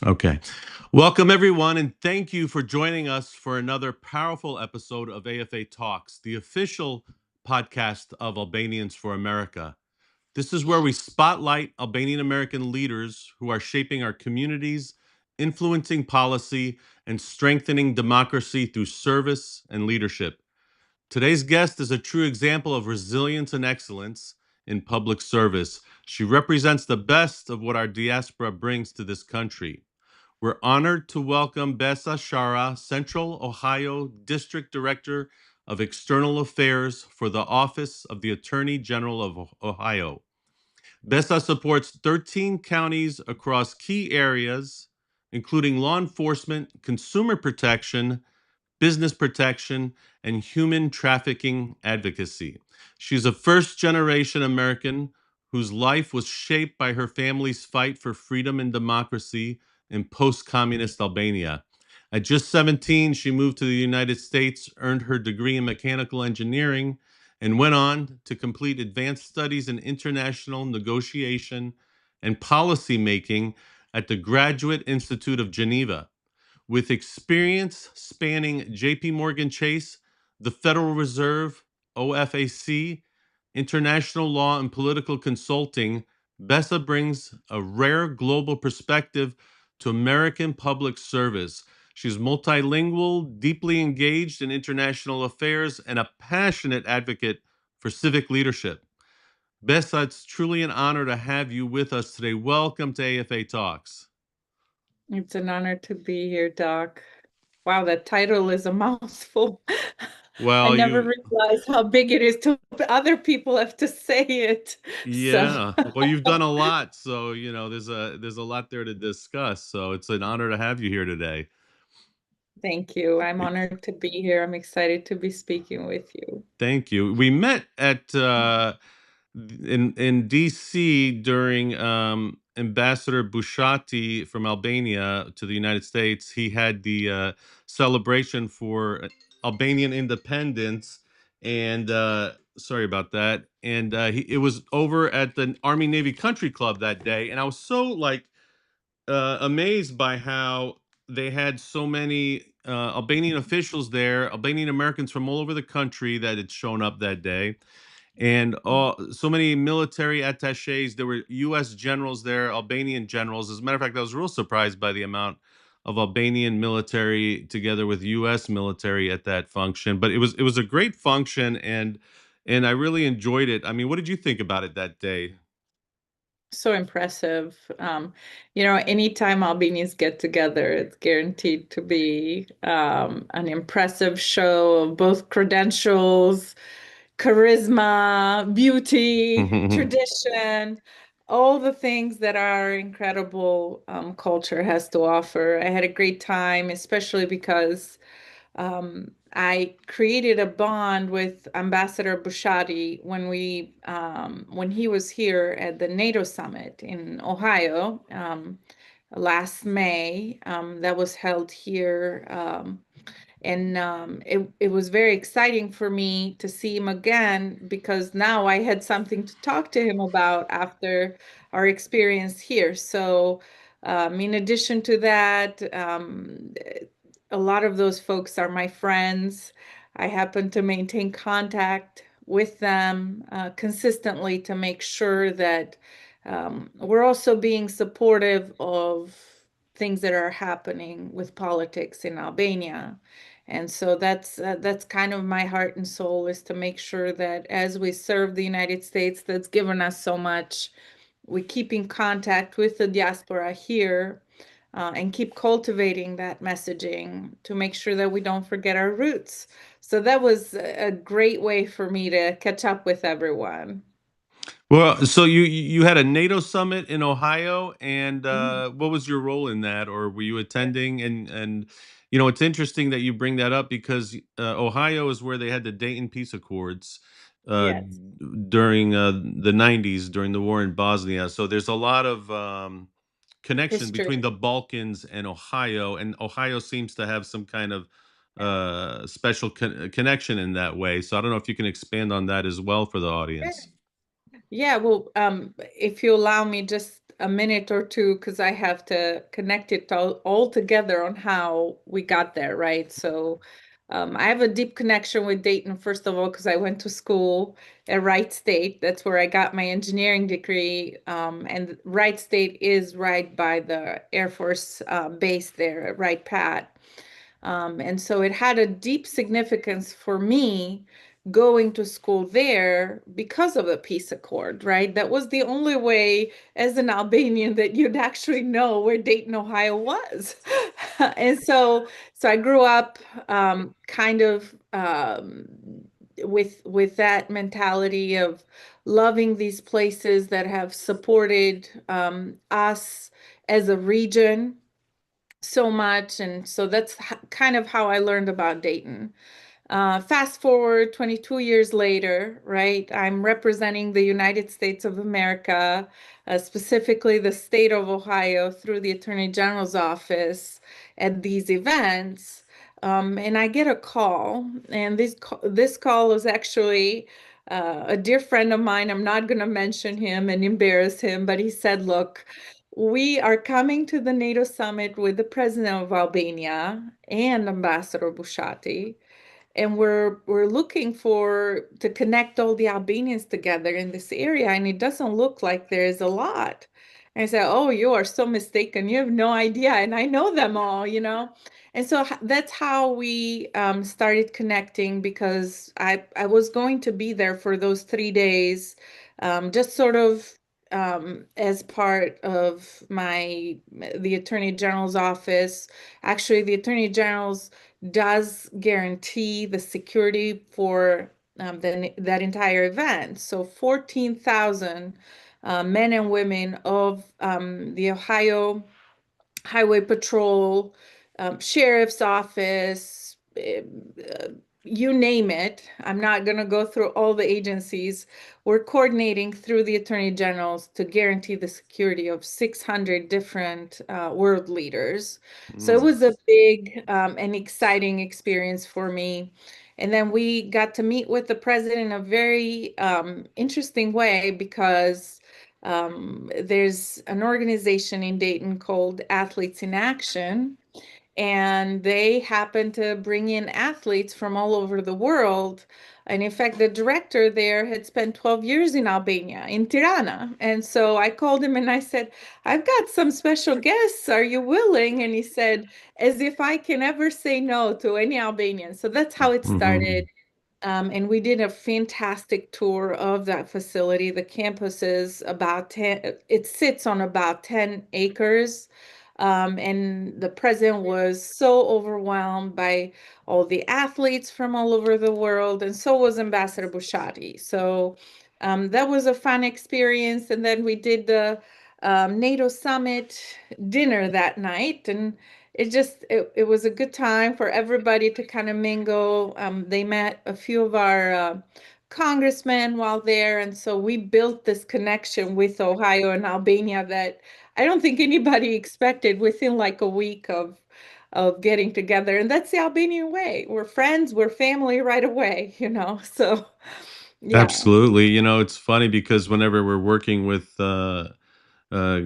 Okay. Welcome, everyone, and thank you for joining us for another powerful episode of AFA Talks, the official podcast of Albanians for America. This is where we spotlight Albanian American leaders who are shaping our communities, influencing policy, and strengthening democracy through service and leadership. Today's guest is a true example of resilience and excellence in public service. She represents the best of what our diaspora brings to this country. We're honored to welcome Besa Sharrah, Central Ohio District Director of External Affairs for the Office of the Attorney General of Ohio. Besa supports 13 counties across key areas, including law enforcement, consumer protection, business protection, and human trafficking advocacy. She's a first generation American whose life was shaped by her family's fight for freedom and democracy in post communist Albania. At just 17, she moved to the United States, earned her degree in mechanical engineering, and went on to complete advanced studies in international negotiation and policy making at the Graduate Institute of Geneva. With experience spanning JP Morgan Chase, the Federal Reserve, OFAC, international law, and political consulting, Besa brings a rare global perspective to American public service. She's multilingual, deeply engaged in international affairs, and a passionate advocate for civic leadership. Besa, it's truly an honor to have you with us today. Welcome to AFA Talks. It's an honor to be here, Doc. Wow, that title is a mouthful. I Well, never you realized how big it is to other people have to say it. So Yeah. Well, you've done a lot, so there's a lot there to discuss. So it's an honor to have you here today. thank you. I'm honored to be here. I'm excited to be speaking with you. Thank you. We met at in DC during Ambassador Bushati from Albania to the United States. He had the celebration for Albanian independence, and sorry about that. And it was over at the Army Navy Country Club that day, and I was so amazed by how they had so many Albanian officials there, Albanian Americans from all over the country that had shown up that day, and so many military attaches. There were U.S. generals there, Albanian generals. As a matter of fact, I was real surprised by the amount of Albanian military together with U.S. military at that function. But it was a great function, and I really enjoyed it. I mean, what did you think about it that day? So impressive. Anytime Albanians get together, it's guaranteed to be an impressive show of both credentials, charisma, beauty, tradition, all the things that our incredible culture has to offer. I had a great time, especially because I created a bond with Ambassador Bushati when he was here at the NATO summit in Ohio last May. That was held here. It was very exciting for me to see him again because now I had something to talk to him about after our experience here. So, in addition to that, a lot of those folks are my friends. I happen to maintain contact with them consistently to make sure that we're also being supportive of things that are happening with politics in Albania. And so that's kind of my heart and soul, is to make sure that as we serve the United States that's given us so much, we keep in contact with the diaspora here and keep cultivating that messaging to make sure that we don't forget our roots. So that was a great way for me to catch up with everyone. Well, so you had a NATO summit in Ohio, and Mhm. what was your role in that, or were you attending? And it's interesting that you bring that up because Ohio is where they had the Dayton Peace Accords Yes, during the '90s, during the war in Bosnia. So there's a lot of connection history. between the Balkans and Ohio seems to have some kind of special connection in that way. So I don't know if you can expand on that as well for the Yeah. audience. Yeah, well, if you allow me just a minute or two because I have to connect it all together on how we got there, right? So I have a deep connection with Dayton, first of all, because I went to school at Wright State. That's where I got my engineering degree. And Wright State is right by the Air Force base there at Wright Pat. And so it had a deep significance for me going to school there because of the peace accord, right? That was the only way as an Albanian that you'd actually know where Dayton, Ohio was. And so I grew up kind of with that mentality of loving these places that have supported us as a region so much. And so that's kind of how I learned about Dayton. Fast forward 22 years later, right? I'm representing the United States of America, specifically the state of Ohio, through the Attorney General's office at these events. And I get a call, and this call was actually a dear friend of mine. I'm not going to mention him and embarrass him, but he said, "Look, we are coming to the NATO summit with the president of Albania and Ambassador Bushati, and we're looking for to connect all the Albanians together in this area, and it doesn't look like there's a lot." And I said, "Oh, you are so mistaken. You have no idea, and I know them all, you know." And so that's how we started connecting, because I was going to be there for those 3 days, just sort of as part of the Attorney General's office. Actually, the Attorney General's does guarantee the security for that entire event. So 14,000 men and women of the Ohio Highway Patrol, Sheriff's Office, you name it. I'm not going to go through all the agencies. We're coordinating through the Attorney Generals to guarantee the security of 600 different world leaders. So it Mm. was a big and exciting experience for me. And then we got to meet with the president in a very interesting way, because there's an organization in Dayton called Athletes in Action, and they happen to bring in athletes from all over the world. And in fact, the director there had spent 12 years in Albania, in Tirana. And so I called him and I said, "I've got some special guests. Are you willing?" And he said, "As if I can ever say no to any Albanian." So that's how it Mhm. started. And we did a fantastic tour of that facility. The campus is about 10, it sits on about 10 acres. And the president was so overwhelmed by all the athletes from all over the world, and so was Ambassador Bushati. So that was a fun experience. And then we did the NATO summit dinner that night, and it was a good time for everybody to kind of mingle. They met a few of our congressmen while there, and so we built this connection with Ohio and Albania that I don't think anybody expected within like a week of getting together. And that's the Albanian way. We're friends, we're family right away, you know. So yeah. Absolutely. You know, it's funny because whenever we're working with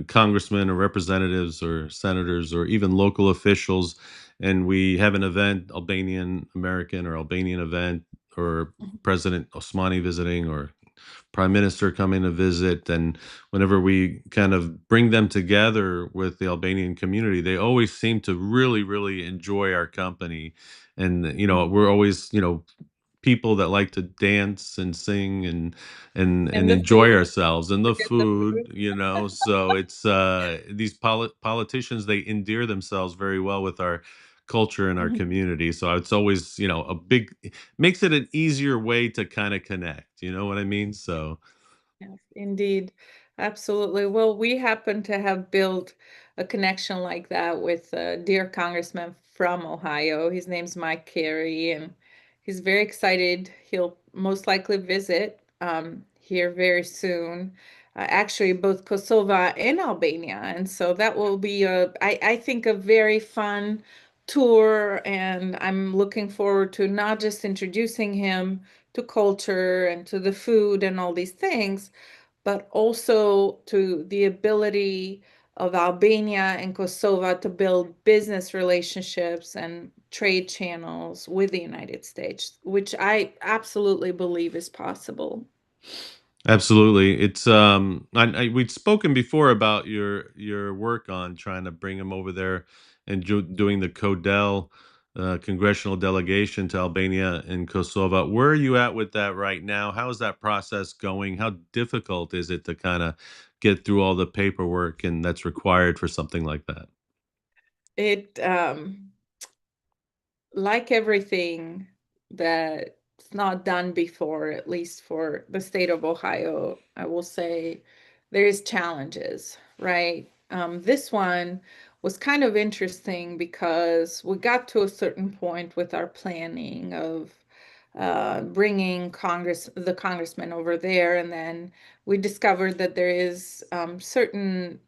congressmen or representatives or senators or even local officials, and we have an event, Albanian American or Albanian event, or President Osmani visiting or Prime Minister coming to visit, and whenever we kind of bring them together with the Albanian community, they always seem to really, really enjoy our company. And we're always people that like to dance and sing and And the enjoy food, ourselves and the forget the food. food, so it's these politicians, they endear themselves very well with our culture and our community, so it's always a big, makes it an easier way to kind of connect, you know what I mean? So Yes, indeed. Absolutely. Well, we happen to have built a connection like that with a dear congressman from Ohio. His name's Mike Carey, and he's very excited. He'll most likely visit here very soon. Actually, both Kosovo and Albania. And so that will be I think, a very fun tour. And I'm looking forward to not just introducing him to culture and to the food and all these things, but also to the ability of Albania and Kosovo to build business relationships and trade channels with the United States, which I absolutely believe is possible. Absolutely. It's we'd spoken before about your work on trying to bring him over there and doing the CODEL congressional delegation to Albania and Kosovo. Where are you at with that right now? How is that process going? How difficult is it to kind of get through all the paperwork and that's required for something like that? It like everything that's not done before, at least for the state of Ohio, I will say there is challenges, right? This one was kind of interesting because we got to a certain point with our planning of bringing the congressman over there, and then we discovered that there is certain,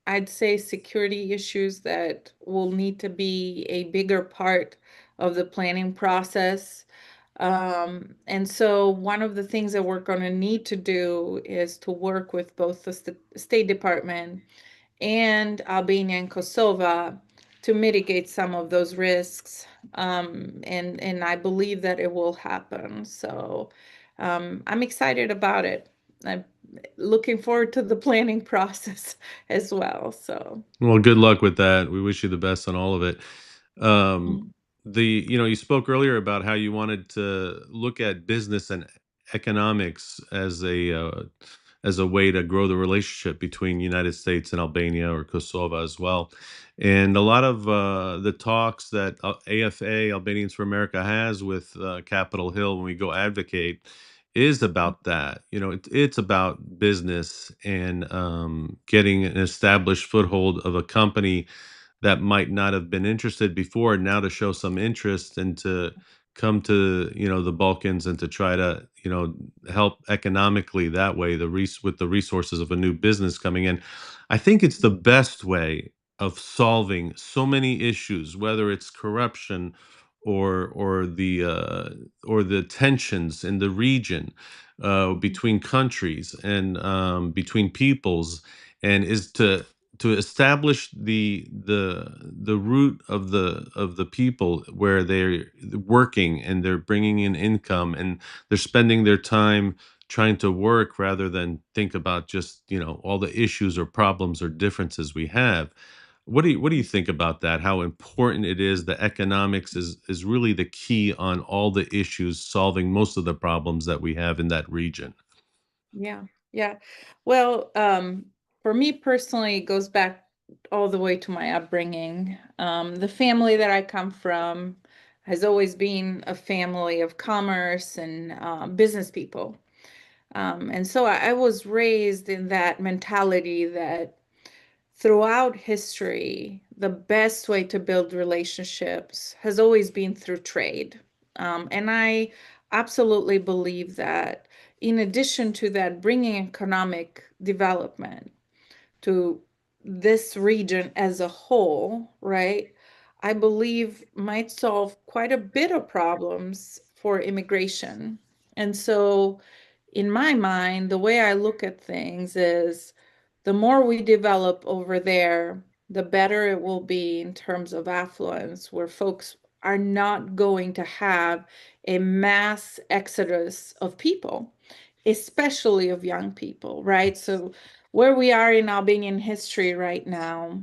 I'd say, security issues that will need to be a bigger part of the planning process. And so one of the things that we're going to need to do is to work with both the State Department and Albania and Kosovo to mitigate some of those risks. And I believe that it will happen. So I'm excited about it. I'm looking forward to the planning process as well. So, Well, good luck with that. We wish you the best on all of it. Um, mm, you spoke earlier about how you wanted to look at business and economics as a way to grow the relationship between United States and Albania or Kosovo as well. And a lot of the talks that AFA Albanians for America has with Capitol Hill when we go advocate is about that. It's about business and getting an established foothold of a company that might not have been interested before now to show some interest and to come to the Balkans and to try to help economically that way with the resources of a new business coming in. I think it's the best way of solving so many issues, whether it's corruption or the tensions in the region between countries and between peoples, and is to establish the root of the people where they're working and they're bringing in income and they're spending their time trying to work rather than think about just all the issues or problems or differences we have. What do you think about that? How important it is? The economics is really the key on all the issues, solving most of the problems that we have in that region. yeah, yeah. Well, for me personally, it goes back all the way to my upbringing. The family that I come from has always been a family of commerce and business people. And so I was raised in that mentality that throughout history, the best way to build relationships has always been through trade. And I absolutely believe that in addition to that, bringing economic development to this region as a whole, right, I believe might solve quite a bit of problems for immigration. And so, in my mind, the way I look at things is the more we develop over there, the better it will be in terms of affluence, where folks are not going to have a mass exodus of people, especially of young people, right? So, where we are in Albanian history right now,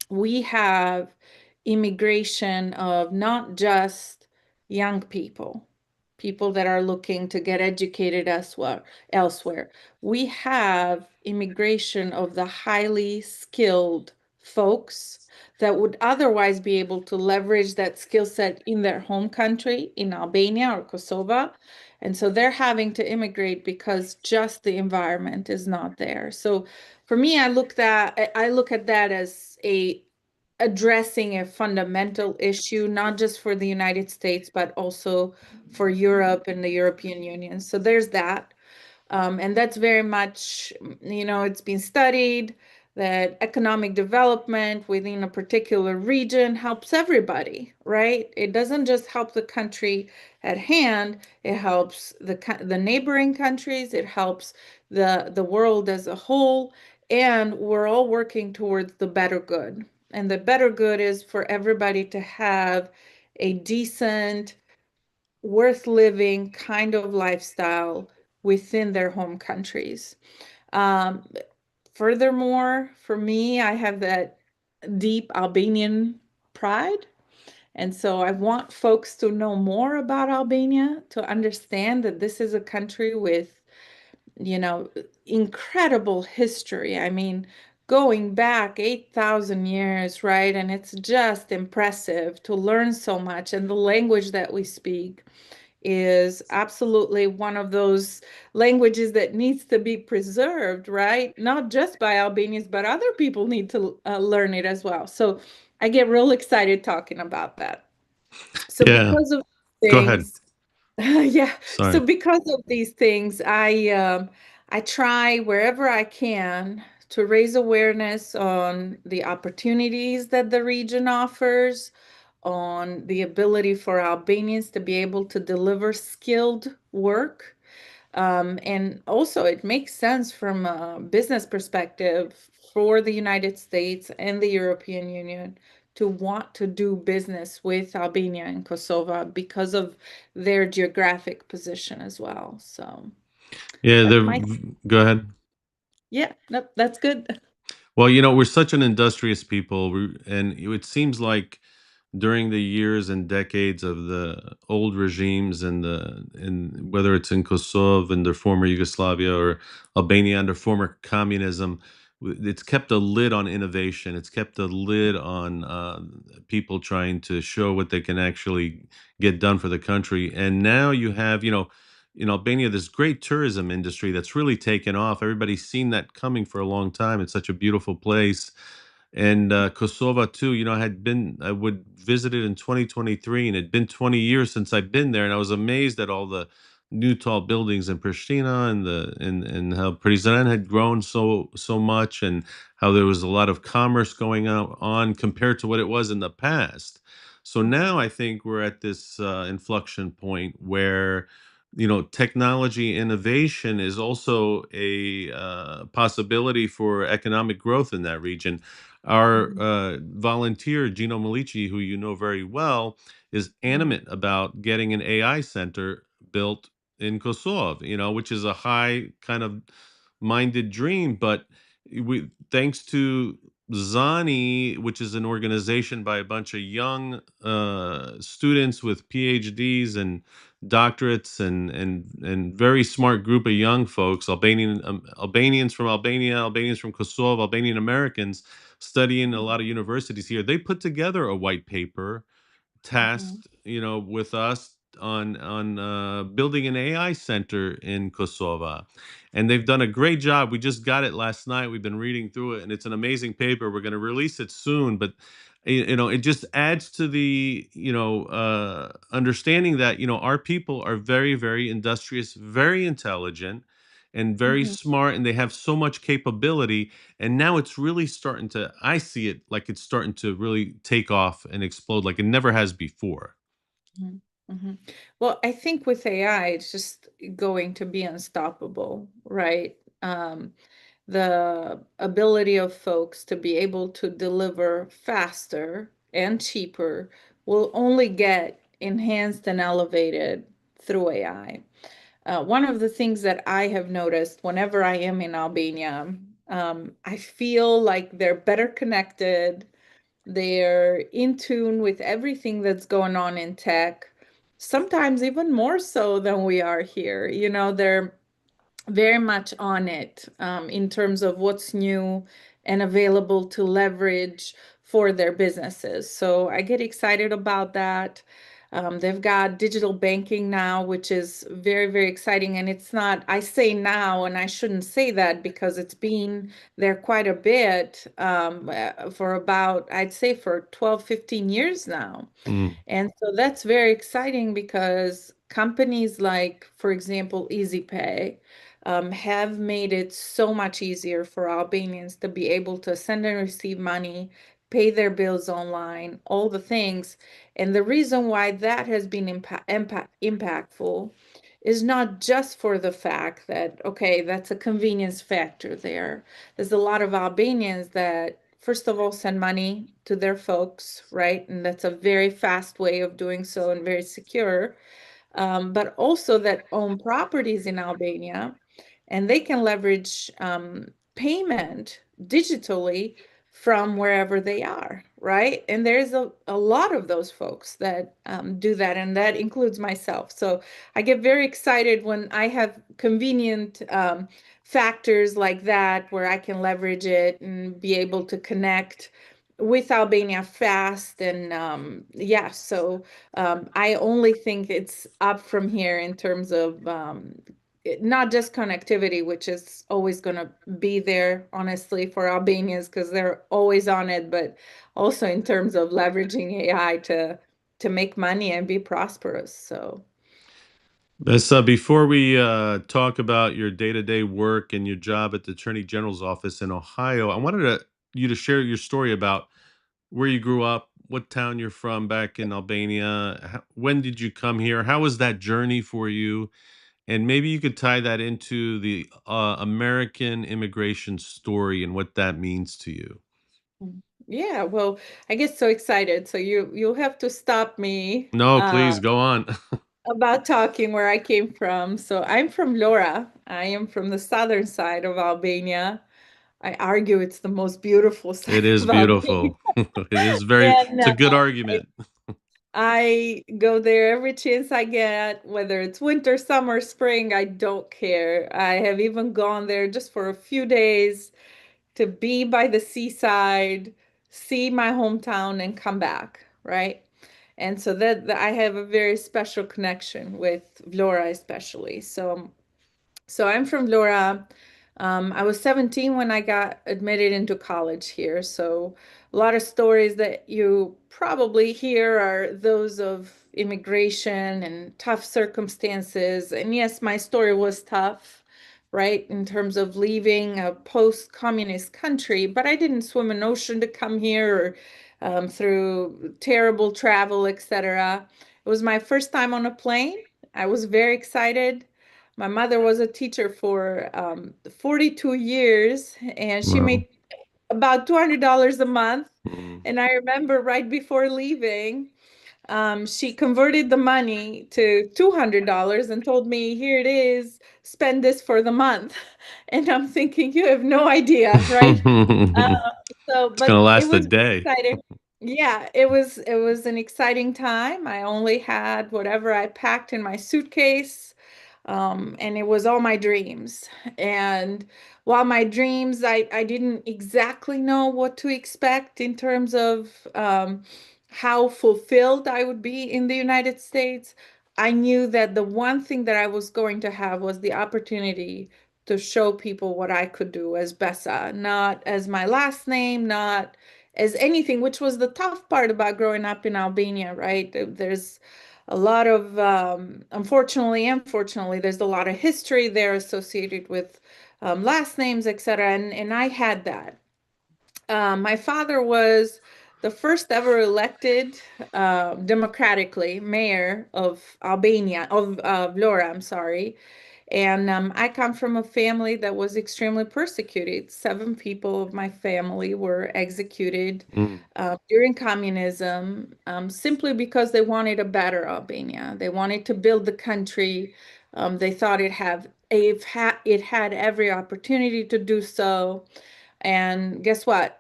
we have immigration of not just young people, people that are looking to get educated elsewhere. We have immigration of the highly skilled folks that would otherwise be able to leverage that skill set in their home country, in Albania or Kosovo. And so they're having to immigrate because just the environment is not there. So for me, I look at that as a addressing a fundamental issue, not just for the United States, but also for Europe and the European Union. So there's that. And that's very much, it's been studied. that economic development within a particular region helps everybody, right? It doesn't just help the country at hand, it helps the neighboring countries, it helps the world as a whole, and we're all working towards the better good. And the better good is for everybody to have a decent, worth living kind of lifestyle within their home countries. Um, Furthermore, for me, I have that deep Albanian pride. And so I want folks to know more about Albania, to understand that this is a country with, you know, incredible history. I mean, going back 8,000 years, right? And it's just impressive to learn so much. And the language that we speak is absolutely one of those languages that needs to be preserved, right? Not just by Albanians, but other people need to learn it as well. So I get real excited talking about that. So Yeah. because of Go ahead. things, yeah. So Sorry. because of these things, I try wherever I can to raise awareness on the opportunities that the region offers, on the ability for Albanians to be able to deliver skilled work. And also, it makes sense from a business perspective for the United States and the European Union to want to do business with Albania and Kosovo because of their geographic position as well. So Yeah, that's my, go ahead. yeah, nope, that's good. Well, we're such an industrious people, and it seems like during the years and decades of the old regimes and whether it's in Kosovo and their former Yugoslavia or Albania under former communism, it's kept a lid on innovation. It's kept a lid on people trying to show what they can actually get done for the country. And now you have, in Albania, this great tourism industry that's really taken off. Everybody's seen that coming for a long time. It's such a beautiful place. And Kosovo too. I would visit it in 2023, and it'd been 20 years since I'd been there, and I was amazed at all the new tall buildings in Pristina and how Prizren had grown so much, and how there was a lot of commerce going on compared to what it was in the past. So now I think we're at this inflection point where technology innovation is also a possibility for economic growth in that region. Our Mhm, volunteer, Gino Milici, who you know very well, is mhm, animate about getting an AI center built in Kosovo, which is a high kind of minded dream. But thanks to Zani, which is an organization by a bunch of young students with PhDs and doctorates and very smart group of young folks, Albanians from Albania, Albanians from Kosovo, Albanian Americans studying a lot of universities here. They put together a white paper mhm, tasked, with us on building an AI center in Kosovo, and they've done a great job. We just got it last night. We've been reading through it, and it's an amazing paper. We're going to release it soon, but it just adds to the understanding that our people are very, very industrious, very intelligent, and very mhm, smart, and they have so much capability. And now it's really starting to, I see it like it's starting to really take off and explode like it never has before. mhm, mhm. Well, I think with AI, it's just going to be unstoppable, right? The ability of folks to be able to deliver faster and cheaper will only get enhanced and elevated through AI. One of the things that I have noticed whenever I am in Albania, I feel like they're better connected. They're in tune with everything that's going on in tech, sometimes even more so than we are here. They're very much on it in terms of what's new and available to leverage for their businesses. So I get excited about that. They've got digital banking now, which is very, very exciting. And it's not, I say now, and I shouldn't say that because it's been there quite a bit for about, I'd say for 12, 15 years now. Mm. And so that's very exciting because companies like, for example, EasyPay, have made it so much easier for Albanians to be able to send and receive money, pay their bills online, all the things. And the reason why that has been impactful is not just for the fact that, okay, that's a convenience factor there. There's a lot of Albanians that, first of all, send money to their folks, right? And that's a very fast way of doing so and very secure. But also that own properties in Albania, and they can leverage payment digitally from wherever they are, right? And there's a lot of those folks that do that, and that includes myself. So I get very excited when I have convenient factors like that where I can leverage it and be able to connect with Albania fast. And yeah, so I only think it's up from here in terms of not just connectivity, which is always going to be there, honestly, for Albanians because they're always on it, but also in terms of leveraging AI to make money and be prosperous. So, Besa, before we talk about your day-to-day work and your job at the Attorney General's office in Ohio, I wanted you to share your story about where you grew up, what town you're from back in Albania. When did you come here? How was that journey for you? And maybe you could tie that into the American immigration story and what that means to you. yeah, well, I get so excited. So you'll have to stop me No, please go on. about talking where I came from. So I'm from Lora. I am from the southern side of Albania. I argue it's the most beautiful It side is of Albania. beautiful. It is very, And it's a good argument. I go there every chance I get, whether it's winter, summer, spring, I don't care. I have even gone there just for a few days to be by the seaside, see my hometown, and come back, right? And so that I have a very special connection with Vlora, especially. So I'm from Laura. I was 17 when I got admitted into college here. So a lot of stories that you probably hear are those of immigration and tough circumstances. And yes, my story was tough, right, in terms of leaving a post-communist country, but I didn't swim an ocean to come here or through terrible travel, etc. It was my first time on a plane. I was very excited. My mother was a teacher for 42 years, and she Wow. made about $200 a month. Mm. And I remember right before leaving, she converted the money to $200 and told me, "Here it is, spend this for the month." And I'm thinking, you have no idea, right? Uh, It's gonna but it last a was day. exciting. Yeah, it was an exciting time. I only had whatever I packed in my suitcase, and it was all my dreams. And while my dreams, I didn't exactly know what to expect in terms of how fulfilled I would be in the United States. I knew that the one thing that I was going to have was the opportunity to show people what I could do as Besa, not as my last name, not as anything, which was the tough part about growing up in Albania, right? There's a lot of, unfortunately, there's a lot of history there associated with last names, etc. And I had that. My father was the first ever elected democratically mayor of Albania, of Vlora, I'm sorry. And I come from a family that was extremely persecuted. 7 people of my family were executed Mm. during communism simply because they wanted a better Albania. They wanted to build the country. They thought it had every opportunity to do so. And guess what?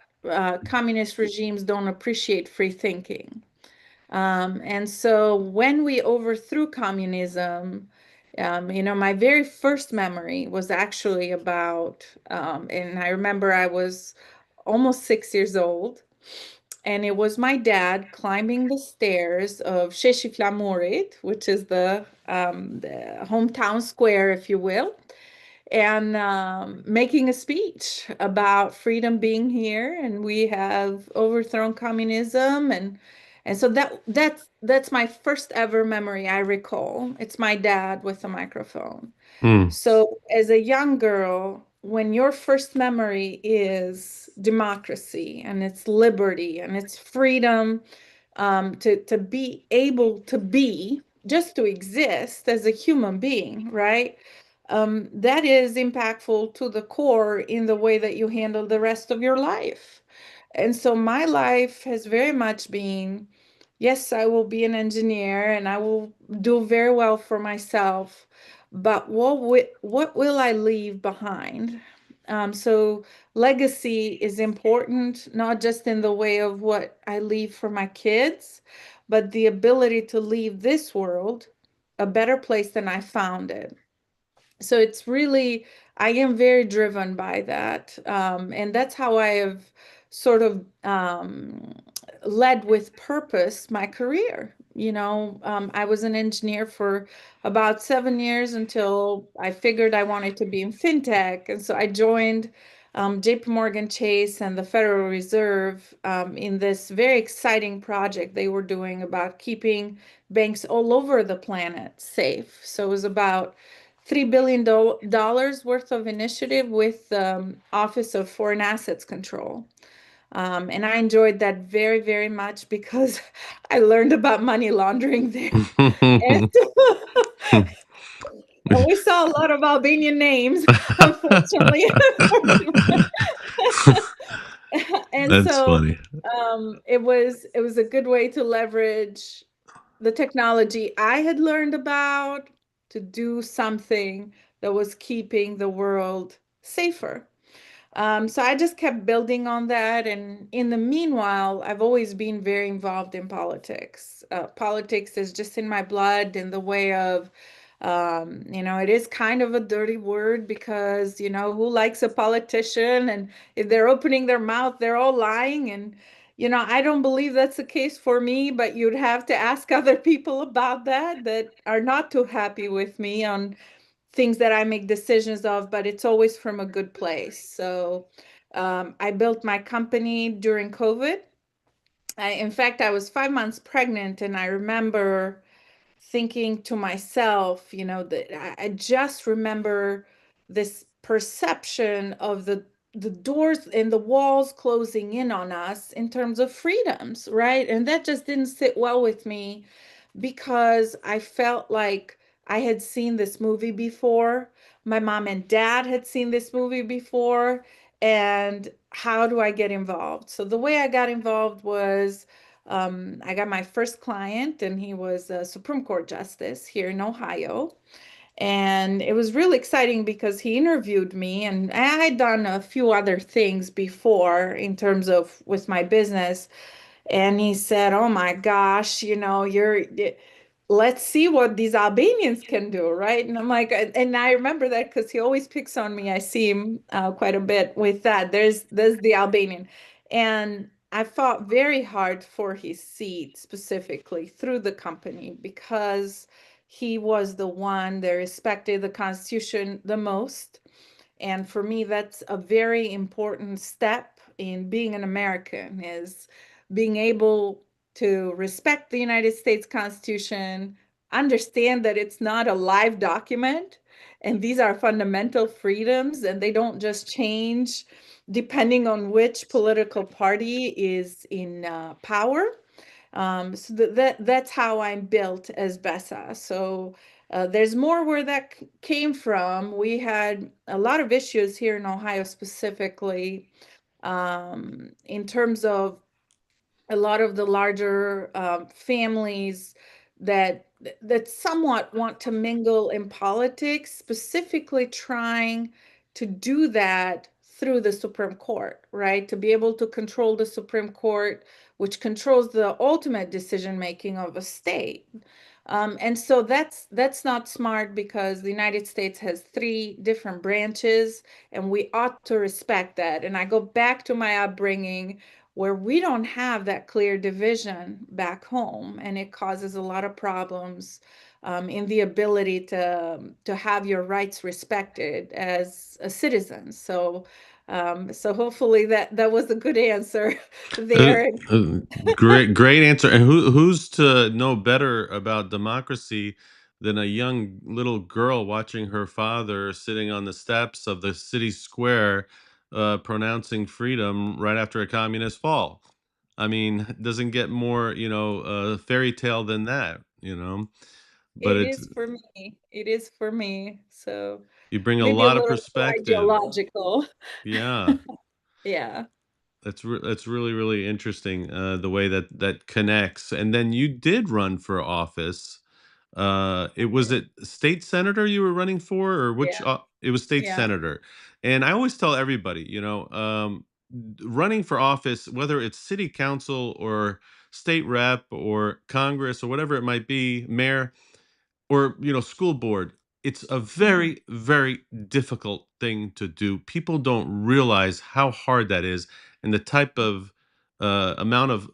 Communist regimes don't appreciate free thinking. And so when we overthrew communism, my very first memory was actually about, and I remember I was almost 6 years old, and it was my dad climbing the stairs of Sheshi Flamurit, which is the hometown square, if you will, and making a speech about freedom being here, and we have overthrown communism, And so that's my first ever memory I recall. It's my dad with a microphone. Mm. So, as a young girl, when your first memory is democracy and it's liberty and it's freedom, to be able to be, just to exist as a human being, right? That is impactful to the core in the way that you handle the rest of your life. And so my life has very much been, yes, I will be an engineer and I will do very well for myself, but what will I leave behind? So legacy is important, not just in the way of what I leave for my kids, but the ability to leave this world a better place than I found it. So it's really, I am very driven by that. And that's how I have sort of led with purpose my career. I was an engineer for about 7 years until I figured I wanted to be in fintech. And so I joined JP Morgan Chase and the Federal Reserve in this very exciting project they were doing about keeping banks all over the planet safe. So it was about $3 billion worth of initiative with the Office of Foreign Assets Control. And I enjoyed that very, very much because I learned about money laundering there. And, and we saw a lot of Albanian names, unfortunately. And That's so funny. it was a good way to leverage the technology I had learned about to do something that was keeping the world safer. So I just kept building on that. And in the meanwhile, I've always been very involved in politics. Politics is just in my blood in the way of, it is kind of a dirty word because, who likes a politician? And if they're opening their mouth, they're all lying. And, I don't believe that's the case for me, but you'd have to ask other people about that are not too happy with me on things that I make decisions of, but it's always from a good place. So I built my company during COVID. In fact, I was 5 months pregnant, and I remember thinking to myself, that I just remember this perception of the doors and the walls closing in on us in terms of freedoms, right? And that just didn't sit well with me because I felt like I had seen this movie before. My mom and dad had seen this movie before. And how do I get involved? So the way I got involved was I got my first client, and he was a Supreme Court justice here in Ohio. And it was really exciting because he interviewed me, and I had done a few other things before in terms of with my business. And he said, "Oh my gosh, let's see what these Albanians can do, right?" And I'm like, and I remember that because he always picks on me. I see him quite a bit with that. There's the Albanian, and I fought very hard for his seat specifically through the company because he was the one that respected the Constitution the most. And for me, that's a very important step in being an American, is being able to respect the United States Constitution, understand that it's not a live document, and these are fundamental freedoms, and they don't just change depending on which political party is in power. So that's how I'm built as Besa. So there's more where that came from. We had a lot of issues here in Ohio specifically in terms of a lot of the larger families that that somewhat want to mingle in politics, specifically trying to do that through the Supreme Court, right? To be able to control the Supreme Court, which controls the ultimate decision making of a state. And so that's not smart because the United States has three different branches, and we ought to respect that. And I go back to my upbringing where we don't have that clear division back home, and it causes a lot of problems in the ability to have your rights respected as a citizen. So So hopefully that was a good answer Uh, there. uh, great answer. And who's to know better about democracy than a young little girl watching her father sitting on the steps of the city square, pronouncing freedom right after a communist fall? I mean, it doesn't get more, fairy tale than that, you know. But It it's is for me. It is for me. So you bring a maybe a lot of little too perspective. ideological. Yeah. Yeah. That's really really interesting, the way that that connects. And then you did run for office. It was it state senator you were running for, or which? Yeah. It was state Yeah. senator. And I always tell everybody, running for office, whether it's city council or state rep or Congress or whatever it might be, mayor, or school board, it's a Mhm. very very difficult thing to do. People don't realize how hard that is, and the type of amount of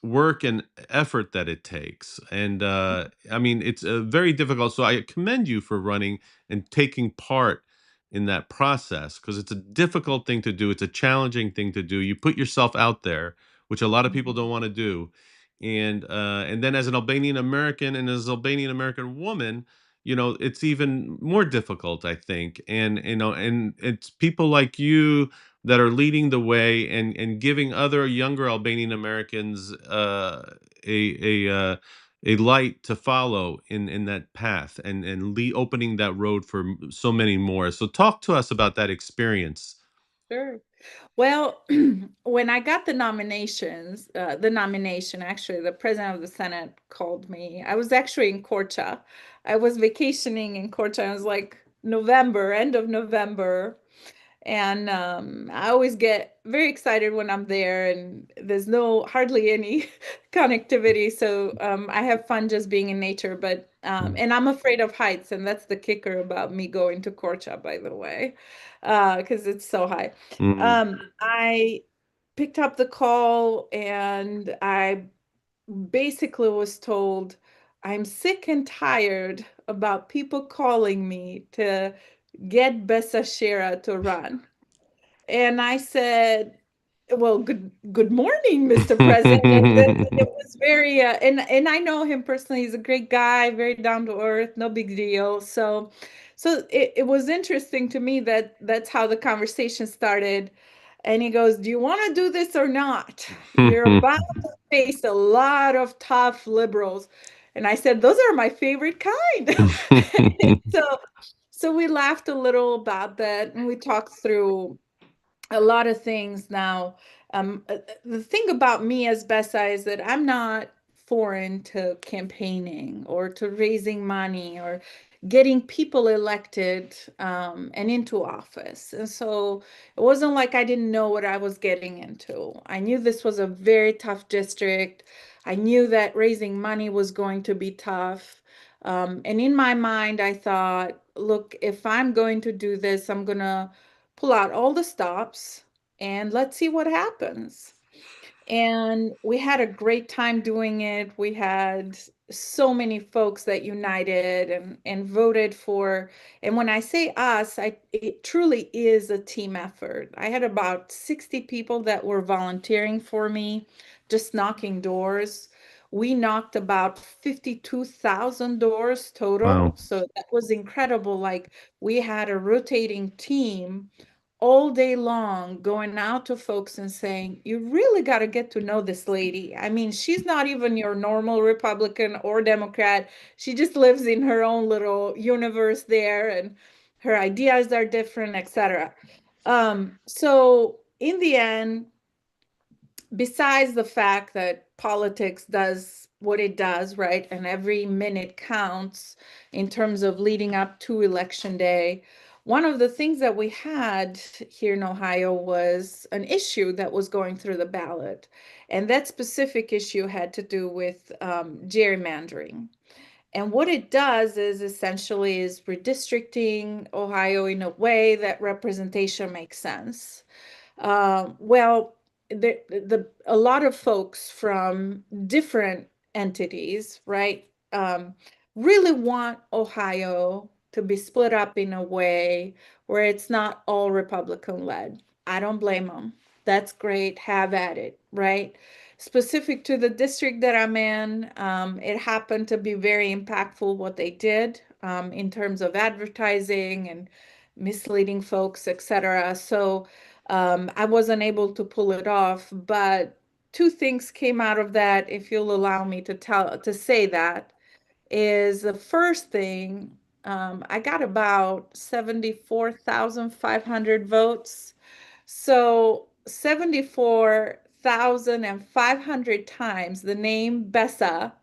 work and effort that it takes. And I mean, it's very difficult, so I commend you for running and taking part in that process, because it's a difficult thing to do. It's a challenging thing to do. You put yourself out there, which a lot of people Mhm. don't want to do. And then as an Albanian American and as Albanian American woman, it's even more difficult, I think. And and it's people like you that are leading the way and giving other younger Albanian Americans a light to follow in that path, and opening that road for so many more. So talk to us about that experience. Sure. Well, when I got the nomination, actually, the president of the Senate called me. I was actually in Korcha. I was vacationing in Korcha. It was like November, end of November. And I always get very excited when I'm there, and there's no hardly any connectivity. So I have fun just being in nature. But Mm. and I'm afraid of heights, and that's the kicker about me going to Korcha, by the way, because it's so high. Mm. I picked up the call, and I basically was told, I'm sick and tired about people calling me to get Besa Sharrah to run. And I said, "Well, good morning, Mr. President." It was very and I know him personally. He's a great guy, very down to earth, no big deal. So it was interesting to me that that's how the conversation started. And he goes, "Do you want to do this or not? You're about to face a lot of tough liberals." And I said, "Those are my favorite kind." So so we laughed a little about that, and we talked through a lot of things now. The thing about me as Besa is that I'm not foreign to campaigning or to raising money or getting people elected and into office. And so it wasn't like I didn't know what I was getting into. I knew this was a very tough district. I knew that raising money was going to be tough. And in my mind, I thought, look, if I'm going to do this, I'm going to pull out all the stops and let's see what happens. And we had a great time doing it. We had so many folks that united and voted for. And when I say us, it truly is a team effort. I had about 60 people that were volunteering for me, just knocking doors. We knocked about 52,000 doors total. Wow. So that was incredible. Like we had a rotating team all day long going out to folks and saying, you really got to get to know this lady. I mean, she's not even your normal Republican or Democrat. She just lives in her own little universe there, and her ideas are different, etc. So in the end, besides the fact that politics does what it does, right? And every minute counts in terms of leading up to election day. One of the things that we had here in Ohio was an issue that was going through the ballot. And that specific issue had to do with gerrymandering. And what it does is essentially is redistricting Ohio in a way that representation makes sense. Well, a lot of folks from different entities, right, really want Ohio to be split up in a way where it's not all Republican led. I don't blame them. That's great. Have at it, right? Specific to the district that I'm in, it happened to be very impactful what they did in terms of advertising and misleading folks, etc. So I wasn't able to pull it off, but two things came out of that, if you'll allow me to say that, is the first thing, I got about 74,500 votes. So 74,500 times the name Besa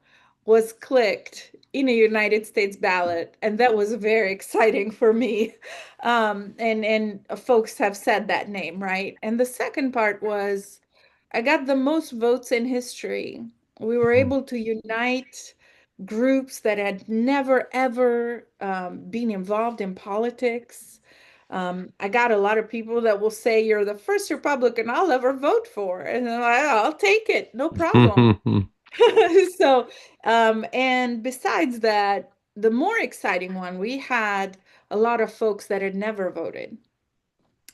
was clicked in a United States ballot, and that was very exciting for me. And folks have said that name, right? And the second part was I got the most votes in history. We were able to unite groups that had never ever been involved in politics. I got a lot of people that will say you're the first Republican I'll ever vote for, and I'll take it, no problem. So, and besides that, the more exciting one, we had a lot of folks that had never voted,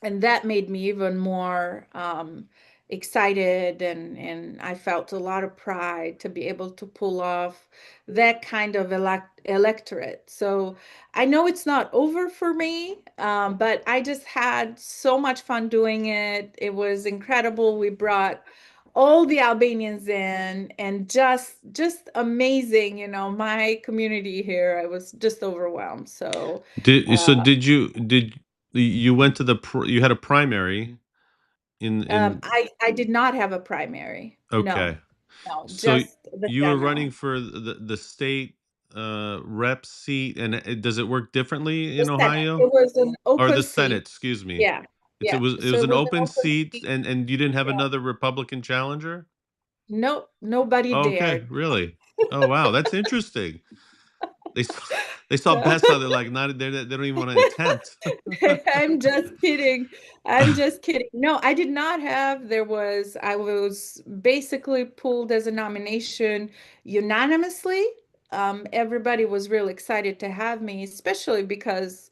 and that made me even more excited, and I felt a lot of pride to be able to pull off that kind of electorate. So I know it's not over for me, but I just had so much fun doing it. It was incredible. We brought all the Albanians in, and just amazing. My community here, I was just overwhelmed. So Did you went to you had a primary in I did not have a primary. No, okay. no, So just the you were running general. for the state rep seat, and does it work differently The in Senate. Ohio It was an or open the seat. Senate? Excuse me. Yeah, It's yeah. it So was it an was an open open seat, seat. and you didn't have Yeah. another Republican challenger. Nope, nobody Okay, dared. really? Oh wow, that's interesting. They saw they saw So Bessa. They're like not they don't even want to attempt. I'm just kidding. I'm just kidding. No, I did not have. I was basically pulled as a nomination unanimously. Everybody was real excited to have me, especially because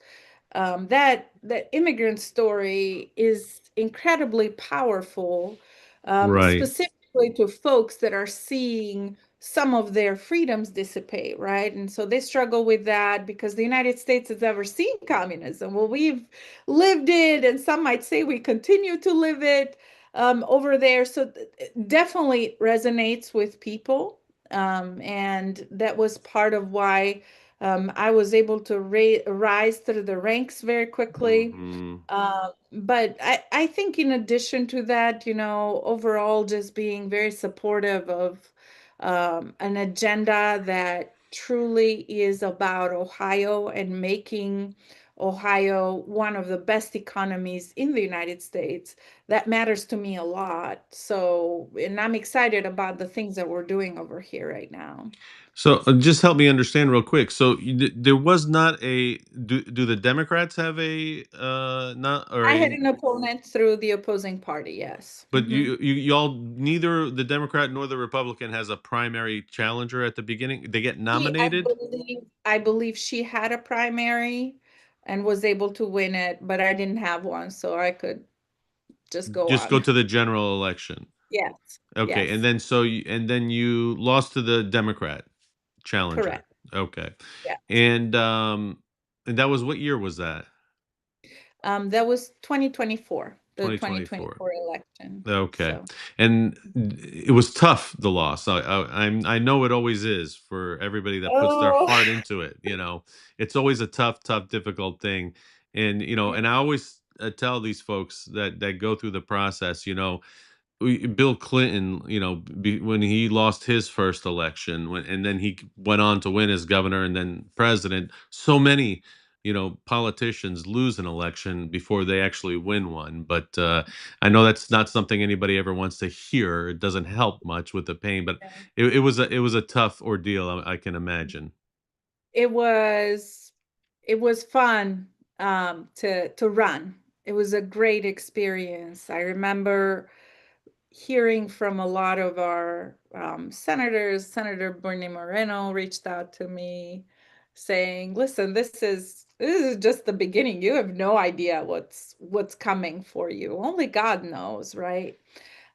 that immigrant story is incredibly powerful, Right. specifically to folks that are seeing some of their freedoms dissipate, right? And so they struggle with that because the United States has never seen communism. Well, we've lived it, and some might say we continue to live it over there. So it definitely resonates with people. And that was part of why I was able to rise through the ranks very quickly. Mhm. But I think in addition to that, overall just being very supportive of an agenda that truly is about Ohio and making Ohio one of the best economies in the United States. That matters to me a lot. So, and I'm excited about the things that we're doing over here right now. So just help me understand real quick. So there was not a do the Democrats have a not or I had a an opponent through the opposing party, yes. but y'all neither the Democrat nor the Republican has a primary challenger at the beginning. They get She, I nominated. believe, I believe she had a primary and was able to win it, but I didn't have one, so I could just go Just go on. to the general election. Yes, Okay, and yes, then and then you lost to the Democrat challenger. correct. Okay, Yeah. and and that was what year was that? That was 2024, the 2024. 2024 election. Okay, So, and it was tough, the loss. I know it always is for everybody that puts their oh, heart into it. It's always a tough, difficult thing, and yeah, and I always tell these folks that go through the process. Bill Clinton, when he lost his first election, and then he went on to win as governor and then president. So many, politicians lose an election before they actually win one. But I know that's not something anybody ever wants to hear. It doesn't help much with the pain, but yeah. it was a tough ordeal. I can imagine. It was it was fun to run. It was a great experience. I remember hearing from a lot of our senators. Senator Bernie Moreno reached out to me. saying, listen, this is just the beginning. You have no idea what's coming for you. Only God knows, right?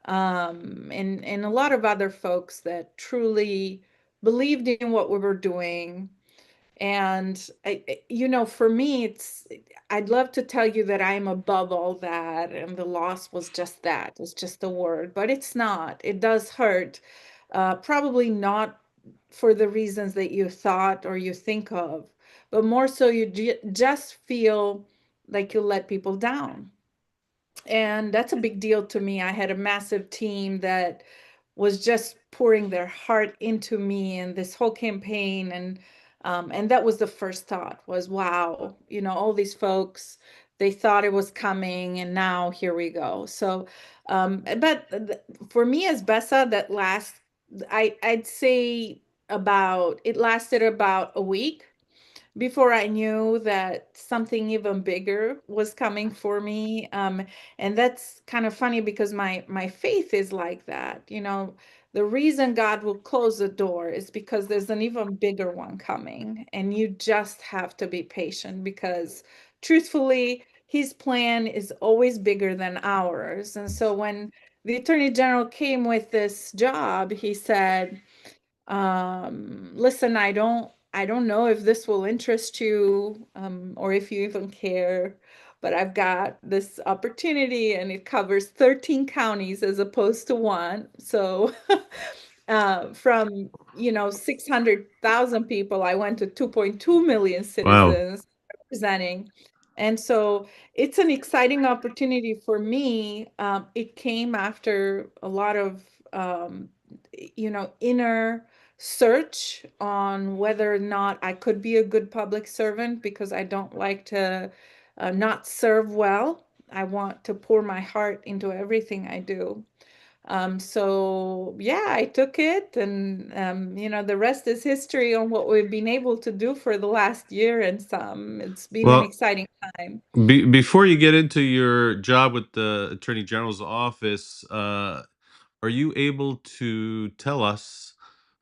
And a lot of other folks that truly believed in what we were doing. And for me, I'd love to tell you that I'm above all that, and the loss was just that. It's just a word, but it's not. It does hurt. Probably not for the reasons that you thought or you think of, but more so you just feel like you let people down. And that's a big deal to me. I had a massive team that was just pouring their heart into me and this whole campaign. And that was the first thought was, wow, all these folks, they thought it was coming, and now here we go. So for me as Besa, I'd say about it lasted about a week before I knew that something even bigger was coming for me. And that's kind of funny because my faith is like that. The reason God will close the door is because there's an even bigger one coming, and you just have to be patient because, truthfully, His plan is always bigger than ours. And so when the Attorney General came with this job, he said, listen, I don't know if this will interest you, or if you even care, but I've got this opportunity and it covers 13 counties as opposed to one. So from 600,000 people, I went to 2.2 million Wow. citizens representing. And so it's an exciting opportunity for me. It came after a lot of inner search on whether or not I could be a good public servant, because I don't like to not serve well. I want to pour my heart into everything I do. So yeah, I took it, and the rest is history on what we've been able to do for the last year and some. It's been an Well, exciting time. before you get into your job with the Attorney General's office, are you able to tell us,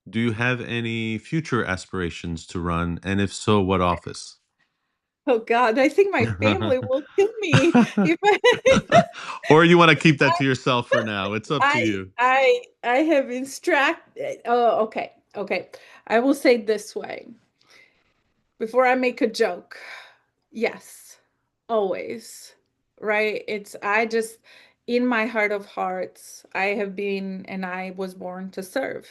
do you have any future aspirations to run? And if so, what office? Oh God, I think my family will kill me if I Or you want to keep that to yourself for now? It's up to I you. I I have instructed. Oh, okay. Okay. I will say it this way before I make a joke. Yes, always. Right? I just, in my heart of hearts, I have been and I was born to serve.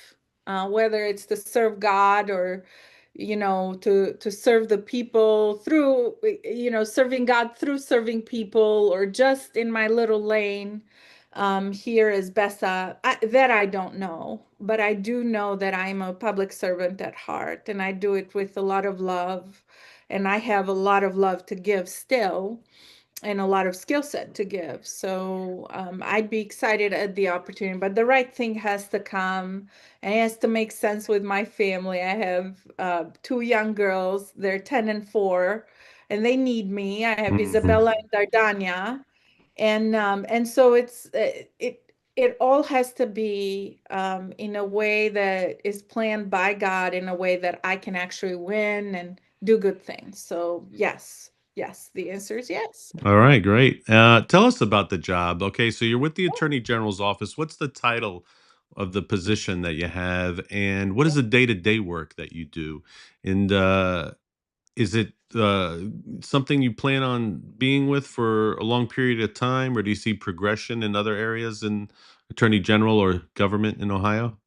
Whether it's to serve God or, to serve the people through, serving God through serving people, or just in my little lane here as Besa, that I don't know. But I do know that I'm a public servant at heart, and I do it with a lot of love, and I have a lot of love to give still, and a lot of skill set to give. So I'd be excited at the opportunity, but the right thing has to come, and it has to make sense with my family. I have two young girls, they're 10 and 4, and they need me. I have Mhm. Isabella and Dardania, and so it all has to be in a way that is planned by God, in a way that I can actually win and do good things. So yes, yes, the answer is yes. All right, great. Tell us about the job. Okay, so you're with the Attorney General's office. What's the title of the position that you have, and what is the day-to-day work that you do? And is it something you plan on being with for a long period of time, or do you see progression in other areas in Attorney General or government in Ohio?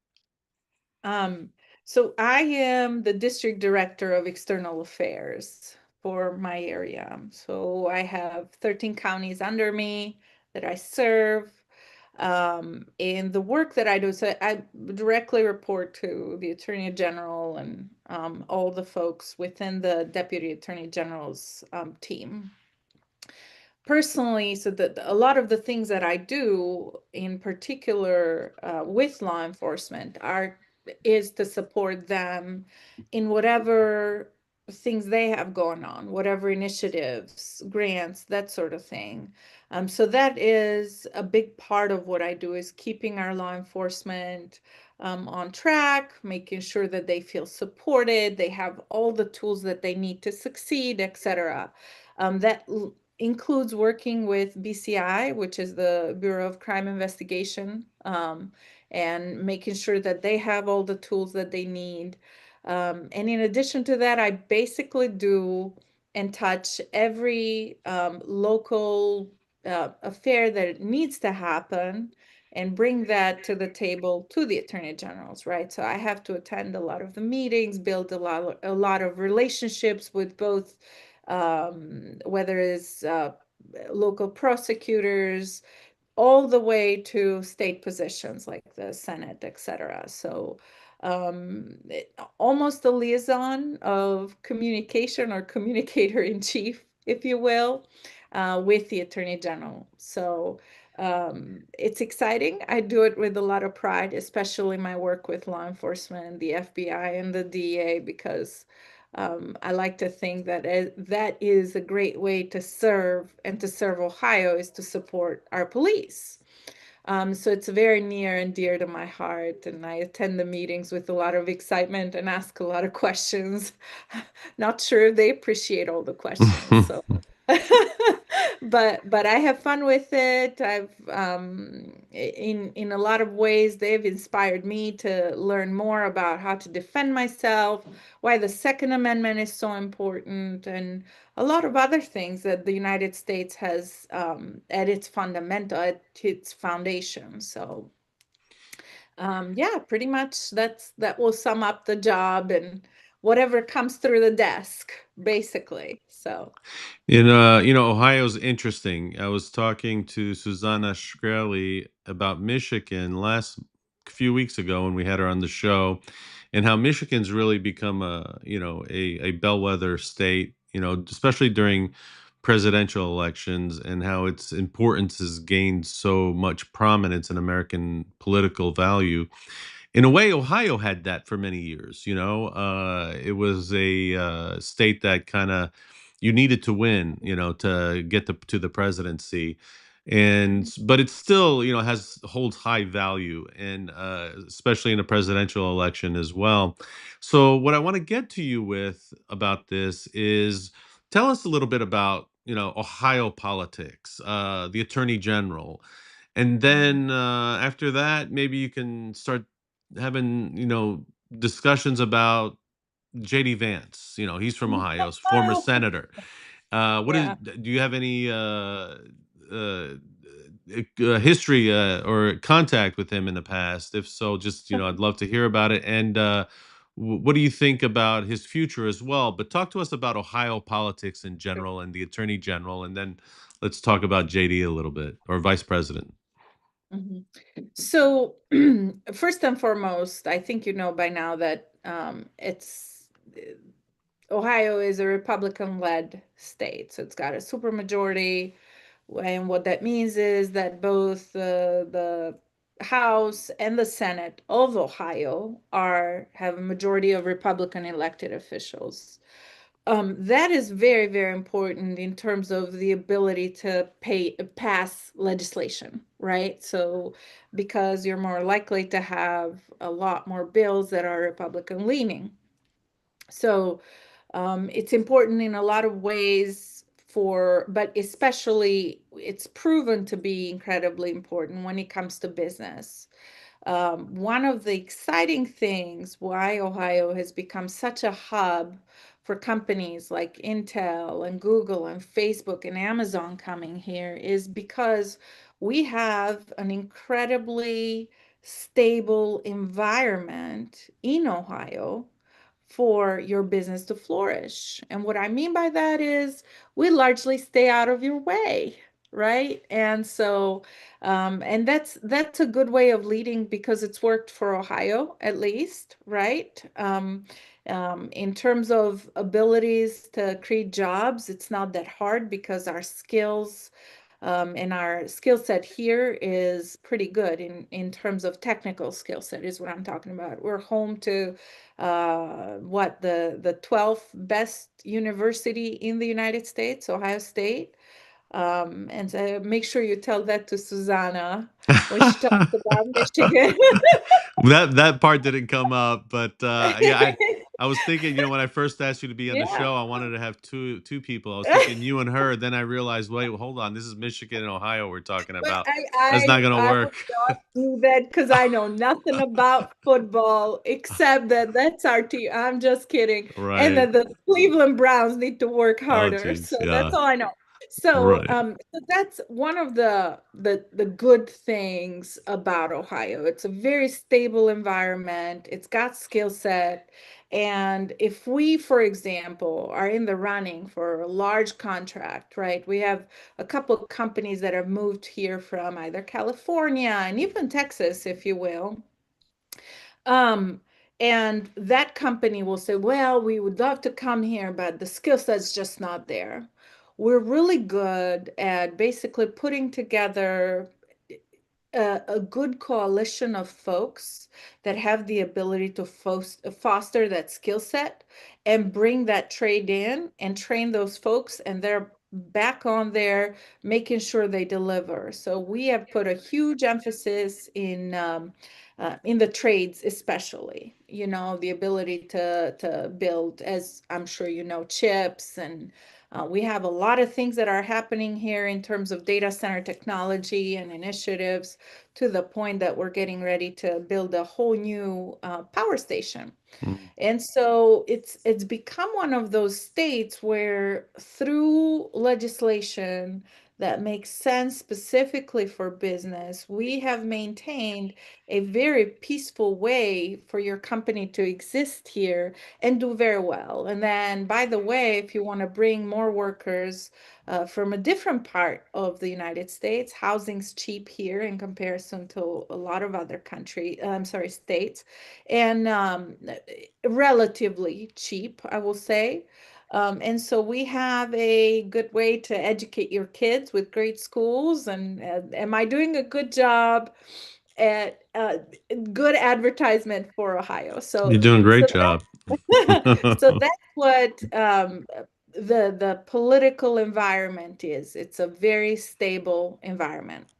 Um, so I am the district director of external affairs for my area. So I have 13 counties under me that I serve. And the work that I do, so I directly report to the Attorney General and all the folks within the Deputy Attorney General's team. Personally, so that a lot of the things that I do, in particular with law enforcement, are is to support them in whatever things they have going on, whatever initiatives, grants, that sort of thing. So that is a big part of what I do, is keeping our law enforcement on track, making sure that they feel supported, they have all the tools that they need to succeed, etc. That includes working with BCI, which is the Bureau of Crime Investigation, and making sure that they have all the tools that they need. And in addition to that, I basically do and touch every local affair that needs to happen and bring that to the table to the attorney generals, right? So I have to attend a lot of the meetings, build a lot of relationships with both, whether it's local prosecutors, all the way to state positions like the Senate, etc. So almost a liaison of communication, or communicator in chief, if you will, with the Attorney General. So it's exciting. I do it with a lot of pride, especially my work with law enforcement, the FBI and the DEA, because I like to think that that is a great way to serve, and to serve Ohio is to support our police. So it's very near and dear to my heart, and I attend the meetings with a lot of excitement and ask a lot of questions. Not sure if they appreciate all the questions, so but I have fun with it. I've in a lot of ways they've inspired me to learn more about how to defend myself, why the Second Amendment is so important, and a lot of other things that the United States has at its fundamental, at its foundation. So yeah, pretty much that will sum up the job and whatever comes through the desk, basically. So Ohio's interesting. I was talking to Susanna Shkreli about Michigan last few weeks ago when we had her on the show, and how Michigan's really become a bellwether state, especially during presidential elections, and how its importance has gained so much prominence in American political value. In a way, Ohio had that for many years. It was a state that kind of you needed to win, to get to the presidency, but it still, has holds high value, and especially in a presidential election as well. So, what I want to get to you with about this is tell us a little bit about Ohio politics, the Attorney General, and then after that, maybe you can start having discussions about JD Vance. He's from Ohio, former oh senator. What is yeah. do you have any uh, history or contact with him in the past? If so, just I'd love to hear about it. And what do you think about his future as well? But talk to us about Ohio politics in general and the Attorney General, and then let's talk about JD a little bit, or Vice President. Mhm. So, first and foremost, I think you know by now that Ohio is a Republican-led state, so it's got a supermajority, and what that means is that both the House and the Senate of Ohio have a majority of Republican elected officials. That is very, very important in terms of the ability to pass legislation, right? So, because you're more likely to have a lot more bills that are Republican leaning. So, it's important in a lot of ways but especially it's proven to be incredibly important when it comes to business. One of the exciting things why Ohio has become such a hub for companies like Intel and Google and Facebook and Amazon coming here is because we have an incredibly stable environment in Ohio for your business to flourish. And what I mean by that is we largely stay out of your way, right? And so and that's a good way of leading because it's worked for Ohio at least, right? In terms of abilities to create jobs, it's not that hard because our skills And our skill set here is pretty good in terms of technical skill set is what I'm talking about. We're home to the 12th best university in the United States, Ohio State. And make sure you tell that to Susanna when she talks about Michigan. That part didn't come up, but yeah, I was thinking, when I first asked you to be on the Yeah. show, I wanted to have two people. I was thinking you and her. Then I realized, wait, hold on, this is Michigan and Ohio we're talking But about. I That's not I gonna I work. would not do that because I know nothing about football except that that's our team. I'm just kidding. And Right. that the Cleveland Browns need to work Oh, harder. geez. So that's Yeah. all I know. So, Right. so that's one of the good things about Ohio. It's a very stable environment. It's got skill set. And if we, for example, are in the running for a large contract, right? We have a couple of companies that have moved here from either California and even Texas, if you will. Um, and that company will say, well, we would love to come here, but the skill set's just not there. We're really good at basically putting together a good coalition of folks that have the ability to foster that skill set and bring that trade in and train those folks, and they're back on there making sure they deliver. So we have put a huge emphasis in the trades, especially, the ability to build, as I'm sure you know, chips. And we have a lot of things that are happening here in terms of data center technology and initiatives, to the point that we're getting ready to build a whole new power station. Mm. And so it's become one of those states where, through legislation that makes sense specifically for business, we have maintained a very peaceful way for your company to exist here and do very well. And then, by the way, if you want to bring more workers from a different part of the United States, housing's cheap here in comparison to a lot of other states, and relatively cheap, I will say. And so we have a good way to educate your kids with great schools. And am I doing a good job at good advertisement for Ohio? You're So, doing a so great job. so that's what the political environment is. It's a very stable environment.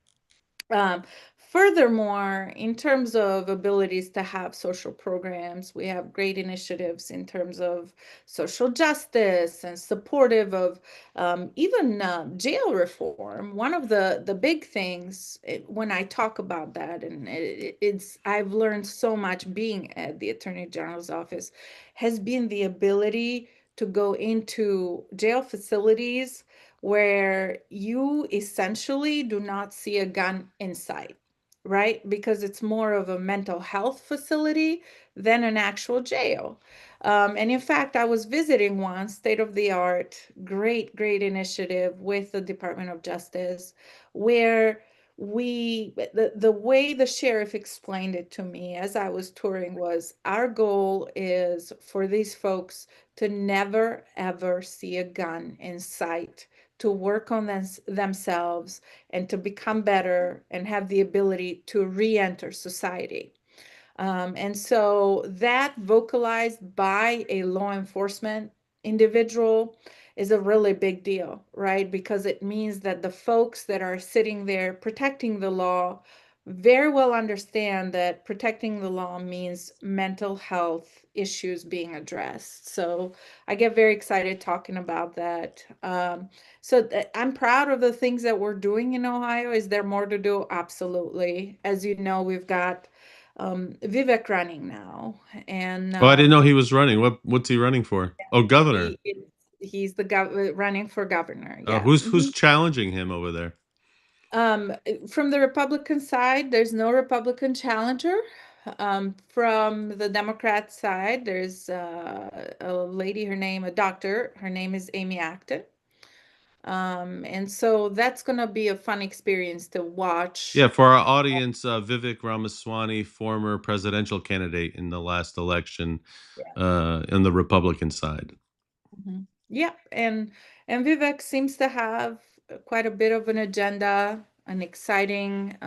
Um, Furthermore, in terms of abilities to have social programs, we have great initiatives in terms of social justice and supportive of even jail reform. One of the big things, when I talk about that, and it's I've learned so much being at the Attorney General's office, has been the ability to go into jail facilities where you essentially do not see a gun inside, right? Because it's more of a mental health facility than an actual jail. And in fact, I was visiting one, state of the art, great initiative with the Department of Justice, where the way the sheriff explained it to me as I was touring was, our goal is for these folks to never ever see a gun in sight, to work on themselves and to become better and have the ability to re-enter society. And so that, vocalized by a law enforcement individual, is a really big deal, right? Because it means that the folks that are sitting there protecting the law very well understand that protecting the law means mental health issues being addressed. So I get very excited talking about that. I'm proud of the things that we're doing in Ohio. Is there more to do? Absolutely. As you know, we've got Vivek running now, and Oh, I didn't know he was running. What's he running for? Oh, governor. he's the running for governor. Oh, Yeah. who's challenging him over there? From the Republican side, there's no Republican challenger. From the Democrat side, there's a lady, a doctor, her name is Amy Acton. And so that's going to be a fun experience to watch. Yeah, for our audience, Vivek Ramaswamy, former presidential candidate in the last election, on the Republican side. Mhm. Yeah, and Vivek seems to have quite a bit of an agenda, an exciting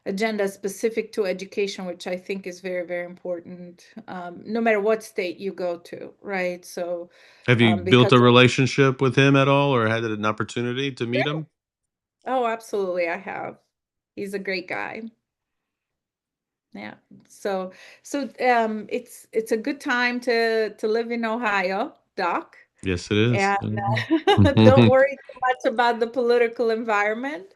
agenda specific to education, which I think is very, very important, no matter what state you go to, right? So, Have you built because a relationship with him at all, or had an opportunity to meet him? oh, absolutely, I have. He's a great guy. Yeah. So, it's a good time to live in Ohio, Doc. Yes, it is. And Mhm. don't worry too much about the political environment.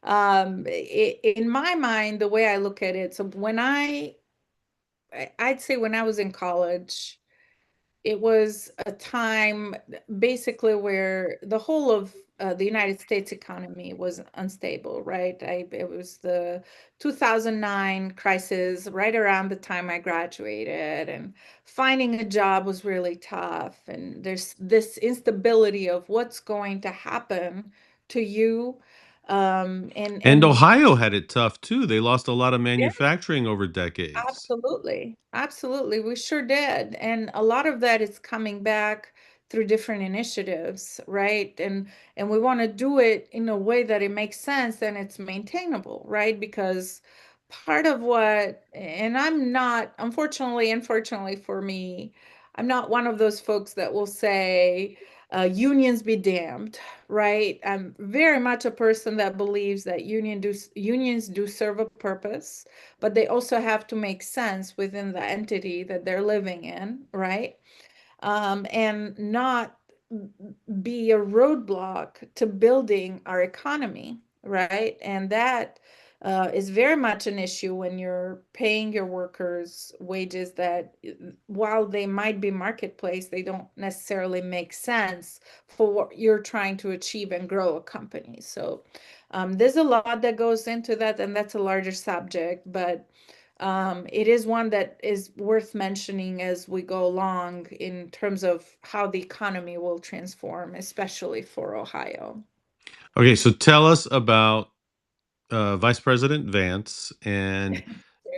In my mind, the way I look at it, so I'd say when I was in college, it was a time basically where the whole of the United States economy was unstable, right? It was the 2009 crisis right around the time I graduated, and finding a job was really tough. And there's this instability of what's going to happen to you. And And Ohio had it tough too. They lost a lot of manufacturing over decades. Absolutely. Absolutely. We sure did. And a lot of that is coming back through different initiatives, right? And we want to do it in a way that it makes sense and it's maintainable, right? Because part of what, and I'm not, unfortunately for me, I'm not one of those folks that will say, unions be damned, right? I'm very much a person that believes that unions do serve a purpose, but they also have to make sense within the entity that they're living in, right? And not be a roadblock to building our economy, right? And that is very much an issue when you're paying your workers wages that, while they might be marketplace, they don't necessarily make sense for what you're trying to achieve and grow a company. So there's a lot that goes into that, and that's a larger subject, but it is one that is worth mentioning as we go along in terms of how the economy will transform, especially for Ohio. Okay, so tell us about Vice President Vance and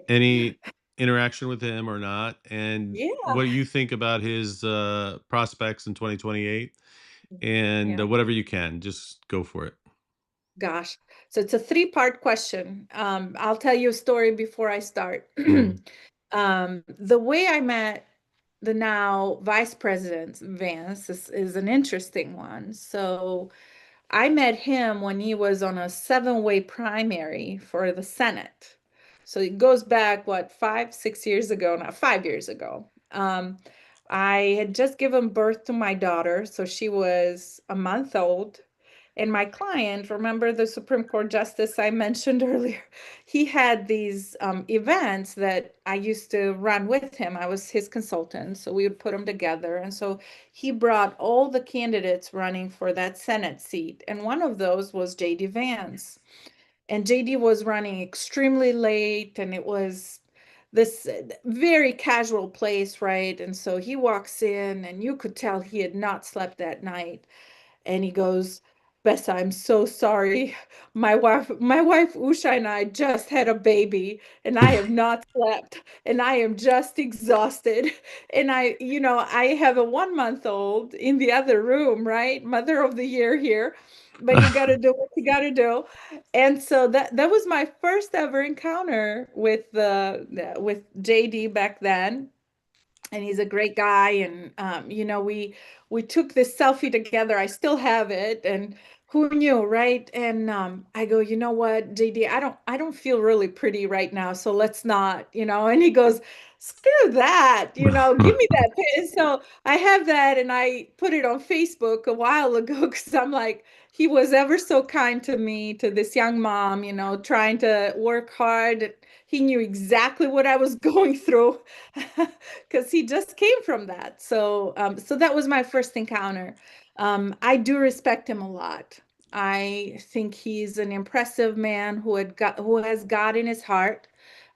any interaction with him or not, and Yeah, what do you think about his prospects in 2028, and yeah, whatever you can, just go for it. gosh. So it's a three-part question. I'll tell you a story before I start. Mm. The way I met the now Vice President Vance is an interesting one. So I met him when he was on a seven-way primary for the Senate. So it goes back, what, 5, 6 years ago, not 5 years ago. I had just given birth to my daughter, so she was a month old. And my client, remember the Supreme Court justice I mentioned earlier, he had these events that I used to run with him. I was his consultant, so we would put them together. And so he brought all the candidates running for that Senate seat. And one of those was J.D. Vance. And JD was running extremely late, and it was this very casual place, right? And so he walks in, and you could tell he had not slept that night. And he goes, Besa, I'm so sorry. My wife Usha and I just had a baby, and I have not slept, and I am just exhausted. And I have a 1 month old in the other room, right? Mother of the year here. But you got to do what you got to do. And so that was my first ever encounter with JD back then, and he's a great guy. And we took this selfie together. I still have it, and who knew, right? And I go, you know what, JD, I don't feel really pretty right now, so let's not, and he goes, screw that, give me that pin. So I have that, and I put it on Facebook a while ago because I'm like, he was ever so kind to me, to this young mom, trying to work hard. He knew exactly what I was going through because he just came from that. So that was my first encounter. I do respect him a lot. I think he's an impressive man who has God in his heart,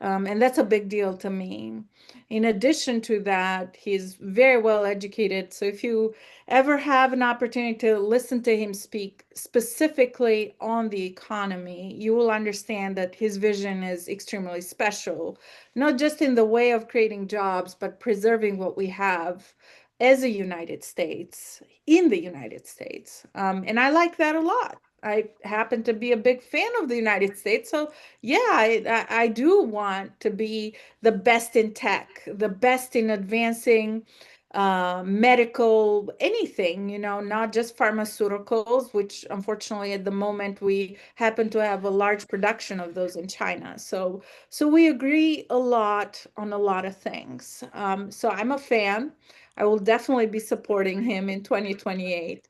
and that's a big deal to me. In addition to that, he's very well educated. So if you ever have an opportunity to listen to him speak specifically on the economy, you will understand that his vision is extremely special, not just in the way of creating jobs, but preserving what we have. as a United States, in the United States. And I like that a lot. I happen to be a big fan of the United States. So, yeah, I do want to be the best in tech, the best in advancing medical, anything, not just pharmaceuticals, which unfortunately at the moment we happen to have a large production of those in China. So we agree a lot on a lot of things. So I'm a fan. I will definitely be supporting him in 2028.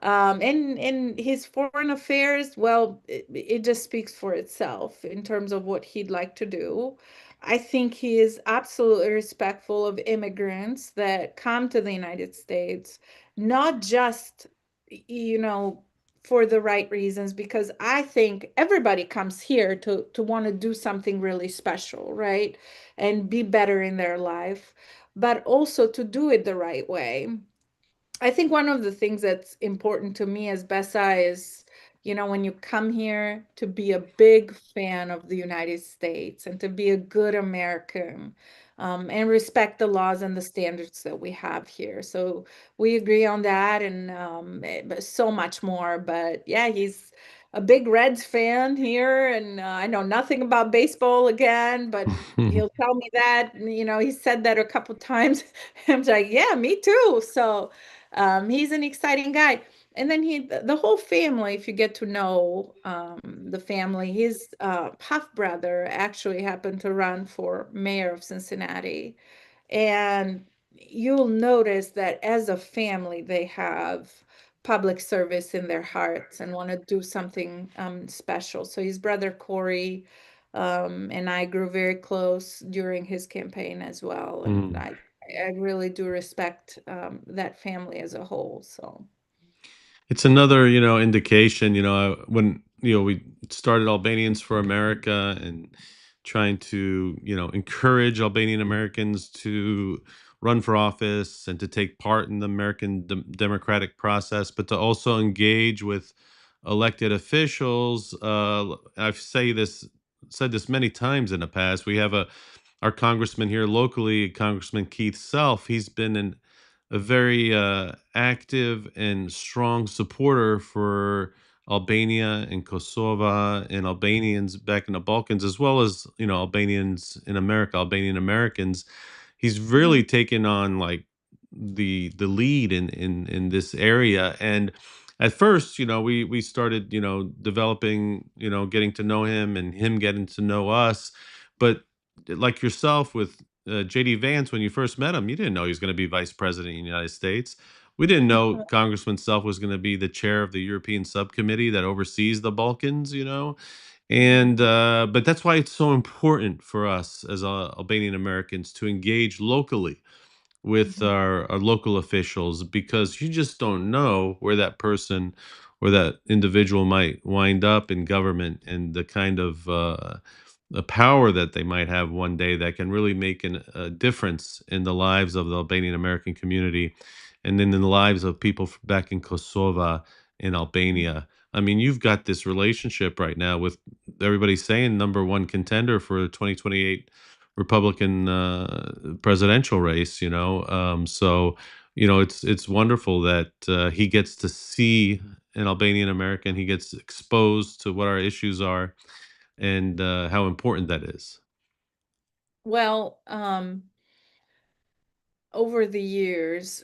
And his foreign affairs, well, it just speaks for itself in terms of what he'd like to do. I think he is absolutely respectful of immigrants that come to the United States, not just, you know, for the right reasons, because I think everybody comes here to want to do something really special, right? And be better in their life, but also to do it the right way. I think one of the things that's important to me as Besa is, when you come here, to be a big fan of the United States and to be a good American, and respect the laws and the standards that we have here. So we agree on that, and but so much more. But yeah, he's a big Reds fan here, and I know nothing about baseball again, but he'll tell me that. He said that a couple times. I'm like, yeah, me too. So he's an exciting guy. And then the whole family, if you get to know the family, his half brother actually happened to run for mayor of Cincinnati. And you'll notice that as a family, they have public service in their hearts and want to do something special. So his brother Corey and I grew very close during his campaign as well. And Mm. I really do respect that family as a whole. So. It's another, indication, when, we started Albanians for America and trying to, encourage Albanian Americans to run for office and to take part in the American democratic process, but to also engage with elected officials. I've said this many times in the past. We have our congressman here locally, Congressman Keith Self. He's been a very active and strong supporter for Albania and Kosovo and Albanians back in the Balkans, as well as Albanians in America, Albanian Americans. He's really taken on like the lead in this area. And at first, we started developing, getting to know him and him getting to know us. But like yourself with JD Vance, when you first met him, you didn't know he was going to be vice president of the United States. We didn't know Congressman Self was going to be the chair of the European subcommittee that oversees the Balkans, And but that's why it's so important for us as Albanian Americans to engage locally with Mhm. our local officials, because you just don't know where that person or that individual might wind up in government, and the kind of the power that they might have one day that can really make a difference in the lives of the Albanian American community, and then in the lives of people back in Kosovo, in Albania. I mean, you've got this relationship right now with everybody saying number one contender for the 2028 Republican presidential race. So it's wonderful that he gets to see an Albanian American. He gets exposed to what our issues are and how important that is. Well, over the years,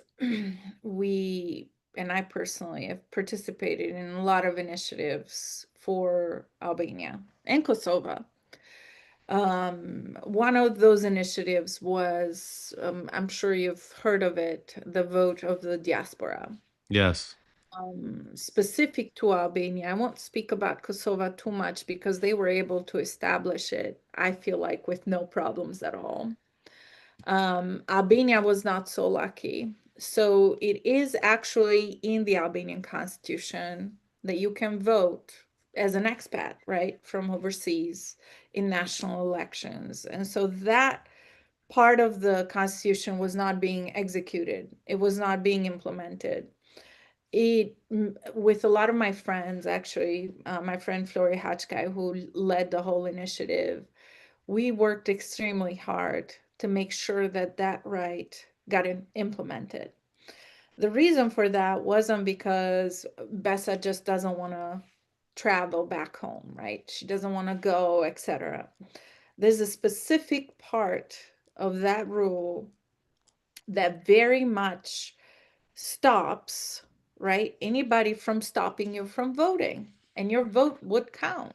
we and I personally have participated in a lot of initiatives for Albania and Kosovo. One of those initiatives was, I'm sure you've heard of it, the vote of the diaspora. Yes. Specific to Albania, I won't speak about Kosovo too much because they were able to establish it, I feel like, with no problems at all. Albania was not so lucky. So it is actually in the Albanian constitution that you can vote as an expat, right, from overseas in national elections. And so that part of the constitution was not being executed, it was not being implemented. With a lot of my friends, actually, my friend Flori Hachkai, who led the whole initiative, we worked extremely hard to make sure that that right got implemented. The reason for that wasn't because Bessa just doesn't want to travel back home, right? She doesn't want to go, etc. There's a specific part of that rule that very much stops, right, anybody from stopping you from voting, and your vote would count.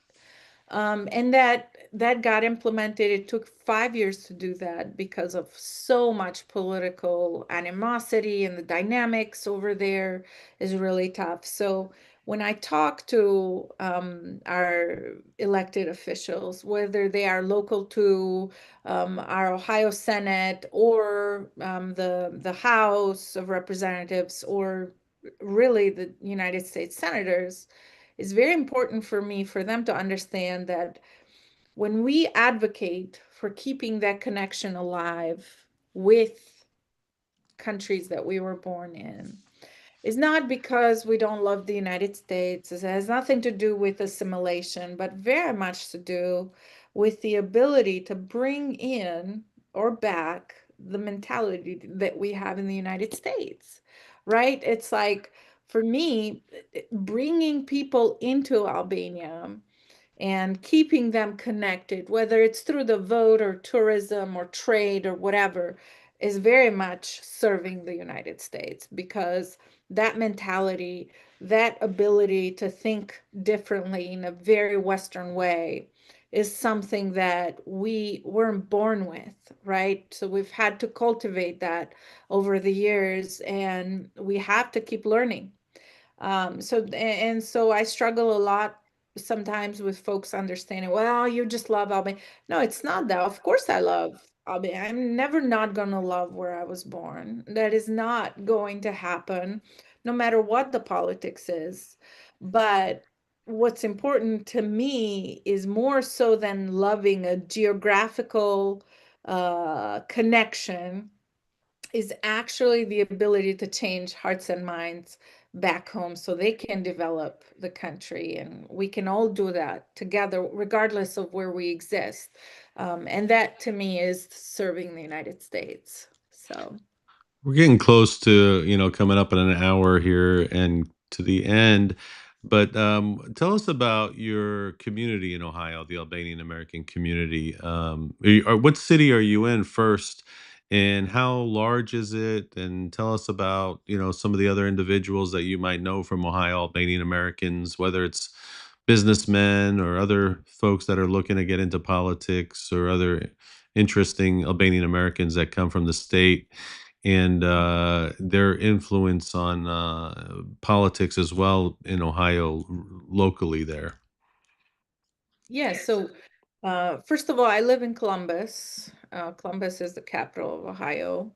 And that got implemented. It took 5 years to do that because of so much political animosity, and the dynamics over there is really tough. So when I talk to our elected officials, whether they are local to our Ohio Senate, or the House of Representatives, or really the United States senators, it's very important for me for them to understand that when we advocate for keeping that connection alive with countries that we were born in, it's not because we don't love the United States. It has nothing to do with assimilation, but very much to do with the ability to bring in or back the mentality that we have in the United States, right? It's like, for me, bringing people into Albania and keeping them connected, whether it's through the vote or tourism or trade or whatever, is very much serving the United States, because that mentality, that ability to think differently in a very Western way, is something that we weren't born with, right? So we've had to cultivate that over the years, and we have to keep learning. So I struggle a lot sometimes with folks understanding, well, you just love Albania. No, it's not that. Of course I love Albania. I'm never not gonna love where I was born. That is not going to happen, no matter what the politics is. But what's important to me is more so than loving a geographical connection, is actually the ability to change hearts and minds back home so they can develop the country, and we can all do that together regardless of where we exist. And that to me is serving the United States. So We're getting close to, coming up in an hour here and to the end. But tell us about your community in Ohio, the Albanian American community. Or what city are you in first, and how large is it? And tell us about, some of the other individuals that you might know from Ohio, Albanian Americans, whether it's businessmen or other folks that are looking to get into politics, or other interesting Albanian Americans that come from the state, and their influence on politics as well in Ohio, locally there. yeah, so first of all, I live in Columbus. Columbus is the capital of Ohio.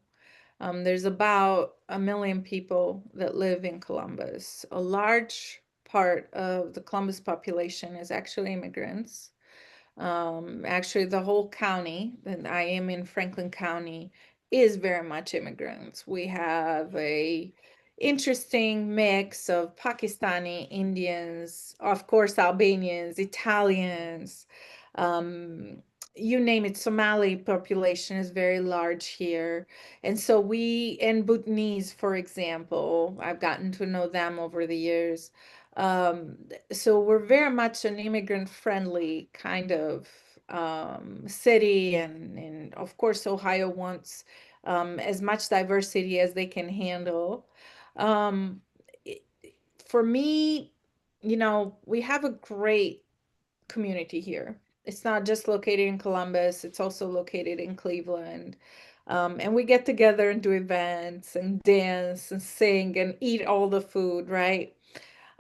There's about 1 million people that live in Columbus. A large part of the Columbus population is actually immigrants. Actually, the whole county, and I am in Franklin County, is very much immigrants. We have a interesting mix of Pakistani, Indians, of course, Albanians, Italians, um, you name it. Somali population is very large here. And so and Bhutanese, for example, I've gotten to know them over the years. Um, so we're very much an immigrant friendly kind of city, and of course Ohio wants as much diversity as they can handle. um, it- for me, we have a great community here. It's not just located in Columbus, it's also located in Cleveland. And we get together and do events and dance and sing and eat all the food, right?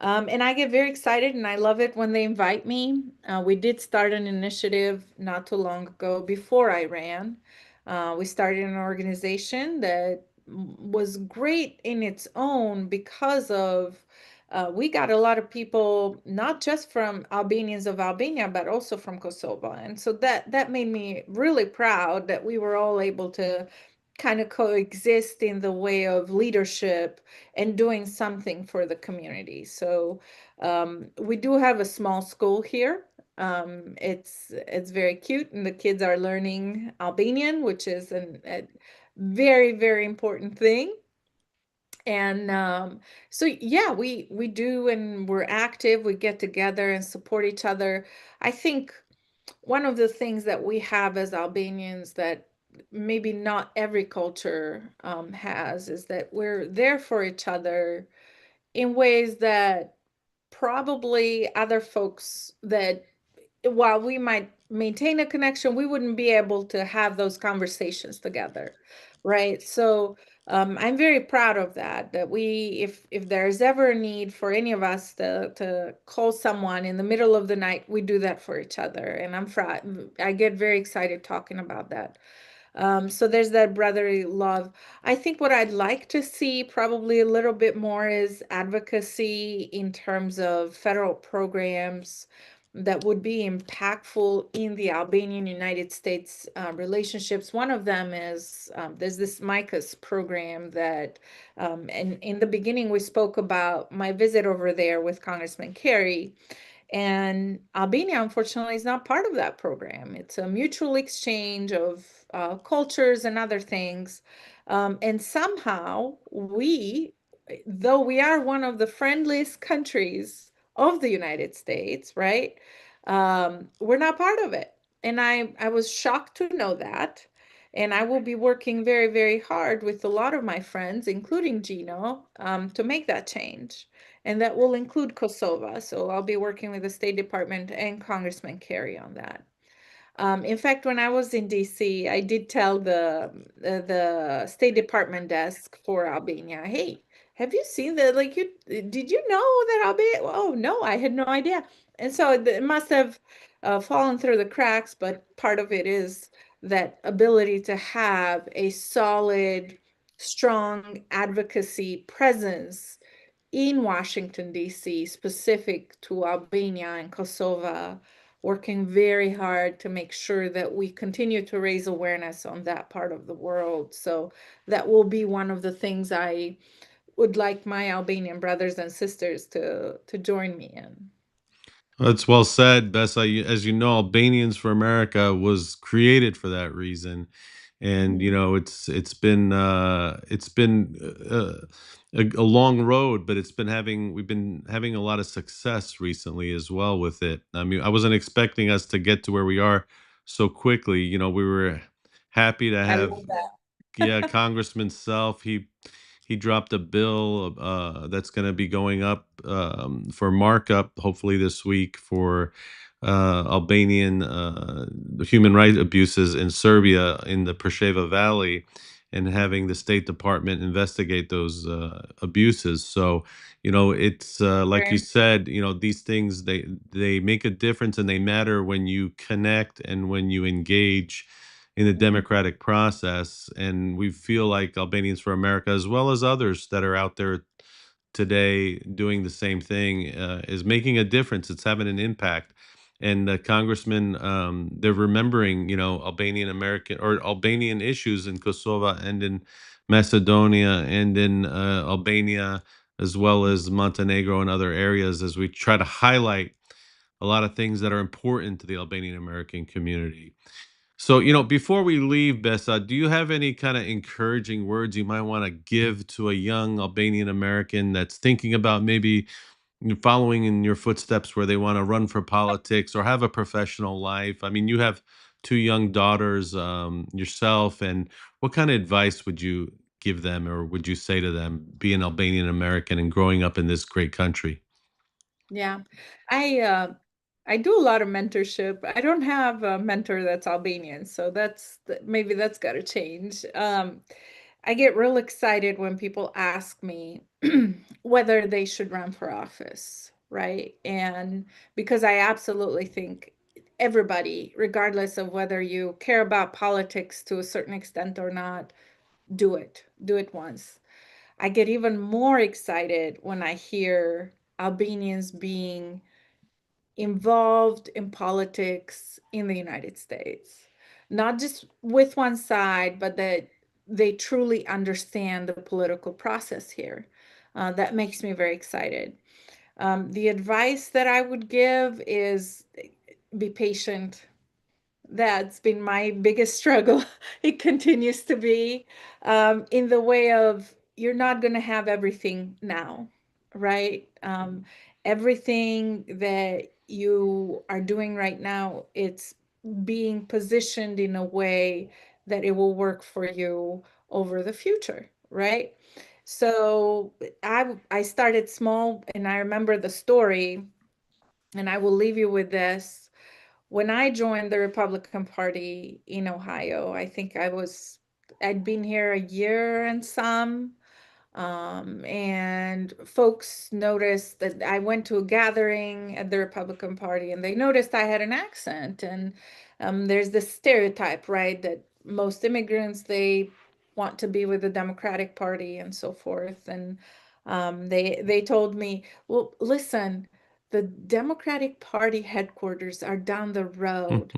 And I get very excited and I love it when they invite me. We did start an initiative not too long ago before I ran. We started an organization that was great in its own because of we got a lot of people, not just from Albanians of Albania, but also from Kosovo. And so that made me really proud that we were all able to kind of coexist in the way of leadership and doing something for the community. So we do have a small school here. It's very cute, and the kids are learning Albanian, which is a very, very important thing. And so yeah, we do, and we're active. We get together and support each other. I think one of the things that we have as Albanians that maybe not every culture has is that we're there for each other in ways that probably other folks that, while we might maintain a connection, we wouldn't be able to have those conversations together, right? So I'm very proud of that. That we, if there's ever a need for any of us to call someone in the middle of the night, we do that for each other, and I get very excited talking about that. So there's that brotherly love. I think what I'd like to see probably a little bit more is advocacy in terms of federal programs that would be impactful in the Albanian United States relationships. One of them is there's this MICAS program that, and in the beginning, we spoke about my visit over there with Congressman Kerry. And Albania, unfortunately, is not part of that program. It's a mutual exchange of cultures and other things. And somehow we, though we are one of the friendliest countries of the United States, right? We're not part of it. And I was shocked to know that. And I will be working very, very hard with a lot of my friends, including Gino, to make that change. And that will include Kosovo. So I'll be working with the State Department and Congressman Kerry on that. In fact, when I was in DC, I did tell the State Department desk for Albania, hey, have you seen the, like, you did you know that Albania? Oh no, I had no idea. And so it must have fallen through the cracks, but part of it is that ability to have a solid, strong advocacy presence in Washington, D.C., specific to Albania and Kosovo, working very hard to make sure that we continue to raise awareness on that part of the world. So that will be one of the things I would like my Albanian brothers and sisters to join me in. That's well said, Besa. As you know, Albanians for America was created for that reason, and Mhm. it's been a long road, but we've been having a lot of success recently as well with it. I mean, I wasn't expecting us to get to where we are so quickly. We were happy to I have, love yeah, that. Congressman Self. He dropped a bill that's going to be going up for markup, hopefully this week, for Albanian human rights abuses in Serbia in the Preševa Valley, and having the State Department investigate those abuses. So, it's like you Very said, these things, they make a difference, and they matter when you connect and when you engage in the important. democratic process. And we feel like Albanians for America, as well as others that are out there today doing the same thing, is making a difference. It's having an impact. And Congressman, they're remembering, Albanian American or Albanian issues in Kosovo and in Macedonia and in Albania, as well as Montenegro and other areas, as we try to highlight a lot of things that are important to the Albanian American community. So, before we leave, Besa, do you have any kind of encouraging words you might want to give to a young Albanian American that's thinking about maybe following in your footsteps, where they want to run for politics or have a professional life? I mean, you have two young daughters yourself, and what kind of advice would you give them, or would you say to them, being Albanian American and growing up in this great country? Yeah. I uh I do a lot of mentorship. I don't have a mentor that's Albanian, so maybe that's got to change. I get real excited when people ask me whether they should run for office, right? And because I absolutely think everybody, regardless of whether you care about politics to a certain extent or not, do it. Do it once. I get even more excited when I hear Albanians being involved in politics in the United States, not just with one side, but that they truly understand the political process here. That makes me very excited. The advice that I would give is be patient. That's been my biggest struggle. It continues to be in the way of you're not going to have everything now, right? Everything that you are doing right now, it's being positioned in a way that it will work for you over the future, right? So I started small, and I remember the story, and I will leave you with this. When I joined the Republican Party in Ohio, I think I'd been here a year and some, and folks noticed that I went to a gathering at the Republican Party, and they noticed I had an accent. And there's this stereotype, right, that most immigrants, they want to be with the Democratic Party and so forth. And they told me, well, listen, the Democratic Party headquarters are down the road.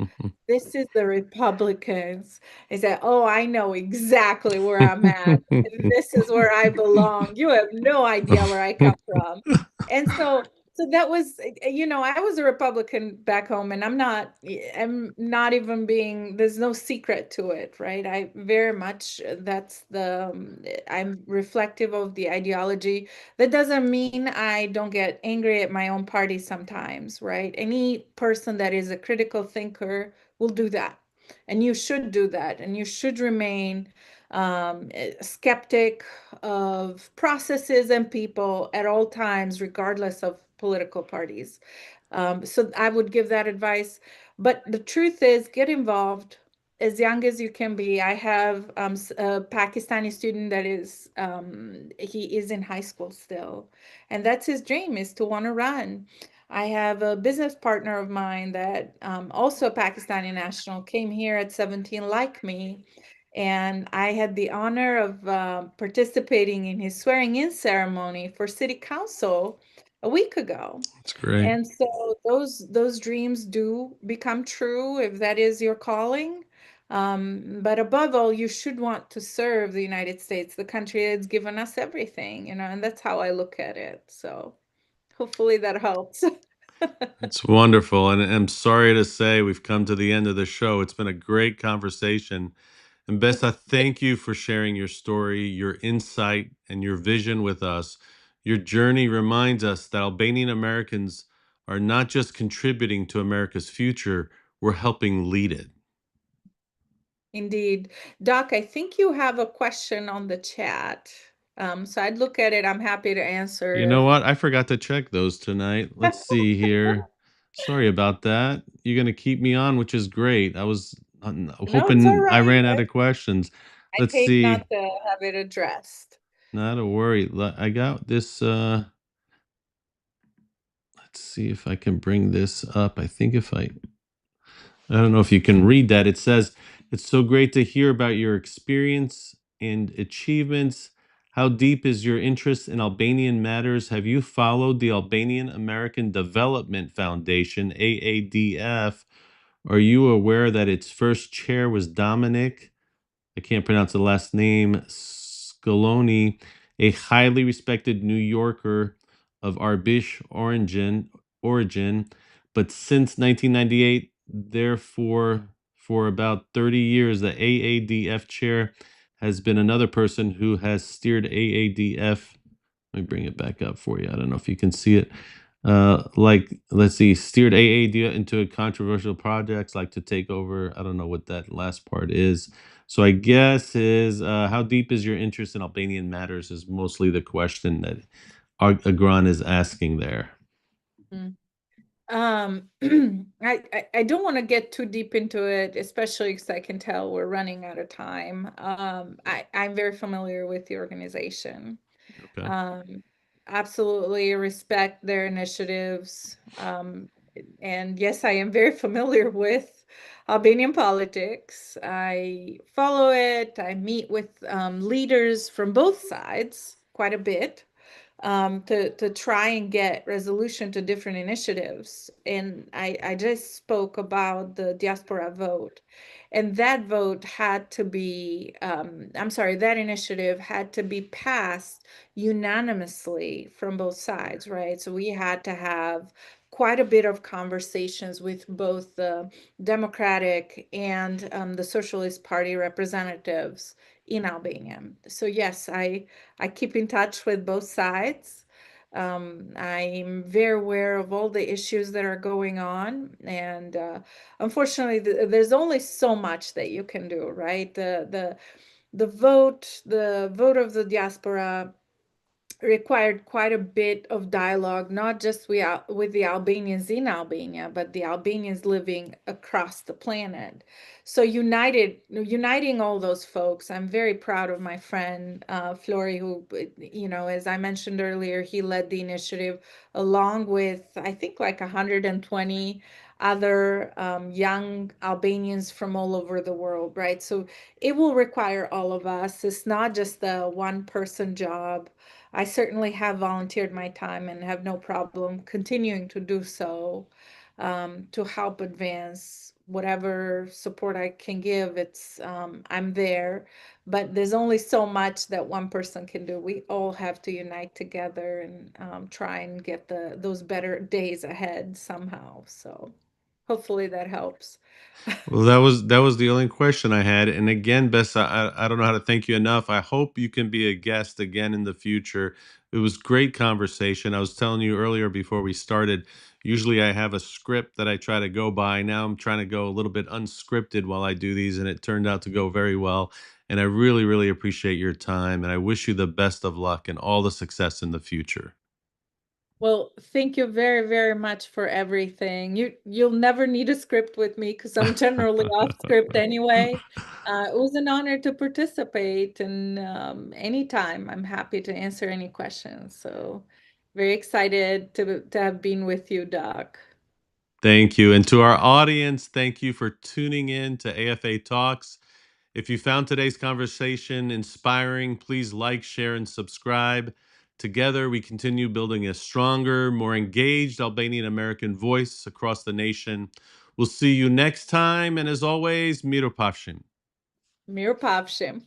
This is the Republicans. I said, oh, I know exactly where I'm at. This is where I belong. You have no idea where I come from. And so that was, I was a Republican back home, and I'm not even being, there's no secret to it, right? I very much, I'm reflective of the ideology. That doesn't mean I don't get angry at my own party sometimes, right? Any person that is a critical thinker will do that. And you should do that. And you should remain skeptic of processes and people at all times, regardless of political parties. So I would give that advice. But the truth is, get involved as young as you can be. I have a Pakistani student that he is in high school still. And that's his dream, is to want to run. I have a business partner of mine that also a Pakistani national, came here at 17 like me. And I had the honor of participating in his swearing in ceremony for city council a week ago. That's great. And so those dreams do become true if that is your calling. But above all, you should want to serve the United States, the country that's given us everything, and that's how I look at it. So hopefully that helps. It's wonderful. And I'm sorry to say we've come to the end of the show. It's been a great conversation. And Besa, thank you for sharing your story, your insight, and your vision with us. Your journey reminds us that Albanian Americans are not just contributing to America's future, we're helping lead it. Indeed. Doc, I think you have a question on the chat. So I'd look at it. I'm happy to You answer know if what? I forgot to check those tonight. Let's see here. Sorry about that. You're going to keep me on, which is great. I was no, it's all hoping I right. ran out of questions. I'd Let's hate see. not to have it addressed. Not a worry. I got this. Let's see if I can bring this up. I don't know if you can read that. It says, it's so great to hear about your experience and achievements. How deep is your interest in Albanian matters? Have you followed the Albanian American Development Foundation, AADF? Are you aware that its first chair was Dominic? I can't pronounce the last name, Scaloni, a highly respected New Yorker of Arbish origin, but since 1998, therefore, for about 30 years, the AADF chair has been another person who has steered AADF. Let me bring it back up for you. I don't know if you can see it. Let's see, steered AADF into controversial projects like to take over. I don't know what that last part is. So I guess is how deep is your interest in Albanian matters is mostly the question that Agran is asking there. Mm. I don't want to get too deep into it, especially because I can tell we're running out of time. I'm very familiar with the organization. Okay. Um, Absolutely respect their initiatives. And yes, I am very familiar with Albanian politics. I follow it. I meet with leaders from both sides quite a bit, to try and get resolution to different initiatives. And I just spoke about the diaspora vote. And that vote had to be, I'm sorry, that initiative had to be passed unanimously from both sides, right? So we had to have quite a bit of conversations with both the Democratic and the Socialist Party representatives in Albania. So yes, I keep in touch with both sides. I'm very aware of all the issues that are going on, and unfortunately, there's only so much that you can do, right? The vote of the diaspora required quite a bit of dialogue, not just with the Albanians in Albania, but the Albanians living across the planet. So uniting all those folks, I'm very proud of my friend Flori, who, as I mentioned earlier, he led the initiative along with, I think, like 120 other young Albanians from all over the world, right? So it will require all of us. It's not just a one person job. I certainly have volunteered my time and have no problem continuing to do so, to help advance whatever support I can give. I'm there, but there's only so much that one person can do. We all have to unite together and try and get those better days ahead somehow. So hopefully that helps. Well, that was the only question I had. And again, Bess, I don't know how to thank you enough. I hope you can be a guest again in the future. It was great conversation. I was telling you earlier before we started, usually I have a script that I try to go by. Now I'm trying to go a little bit unscripted while I do these, and it turned out to go very well. And I really, really appreciate your time, and I wish you the best of luck and all the success in the future. Well, thank you very, very much for everything. You'll never need a script with me because I'm generally off script anyway. It was an honor to participate, and anytime I'm happy to answer any questions. So very excited to have been with you, Doc. Thank you. And to our audience, thank you for tuning in to AFA Talks. If you found today's conversation inspiring, please like, share, and subscribe. Together, we continue building a stronger, more engaged Albanian American voice across the nation. We'll see you next time. And as always, Miro Pavshin. Mir Pavshim.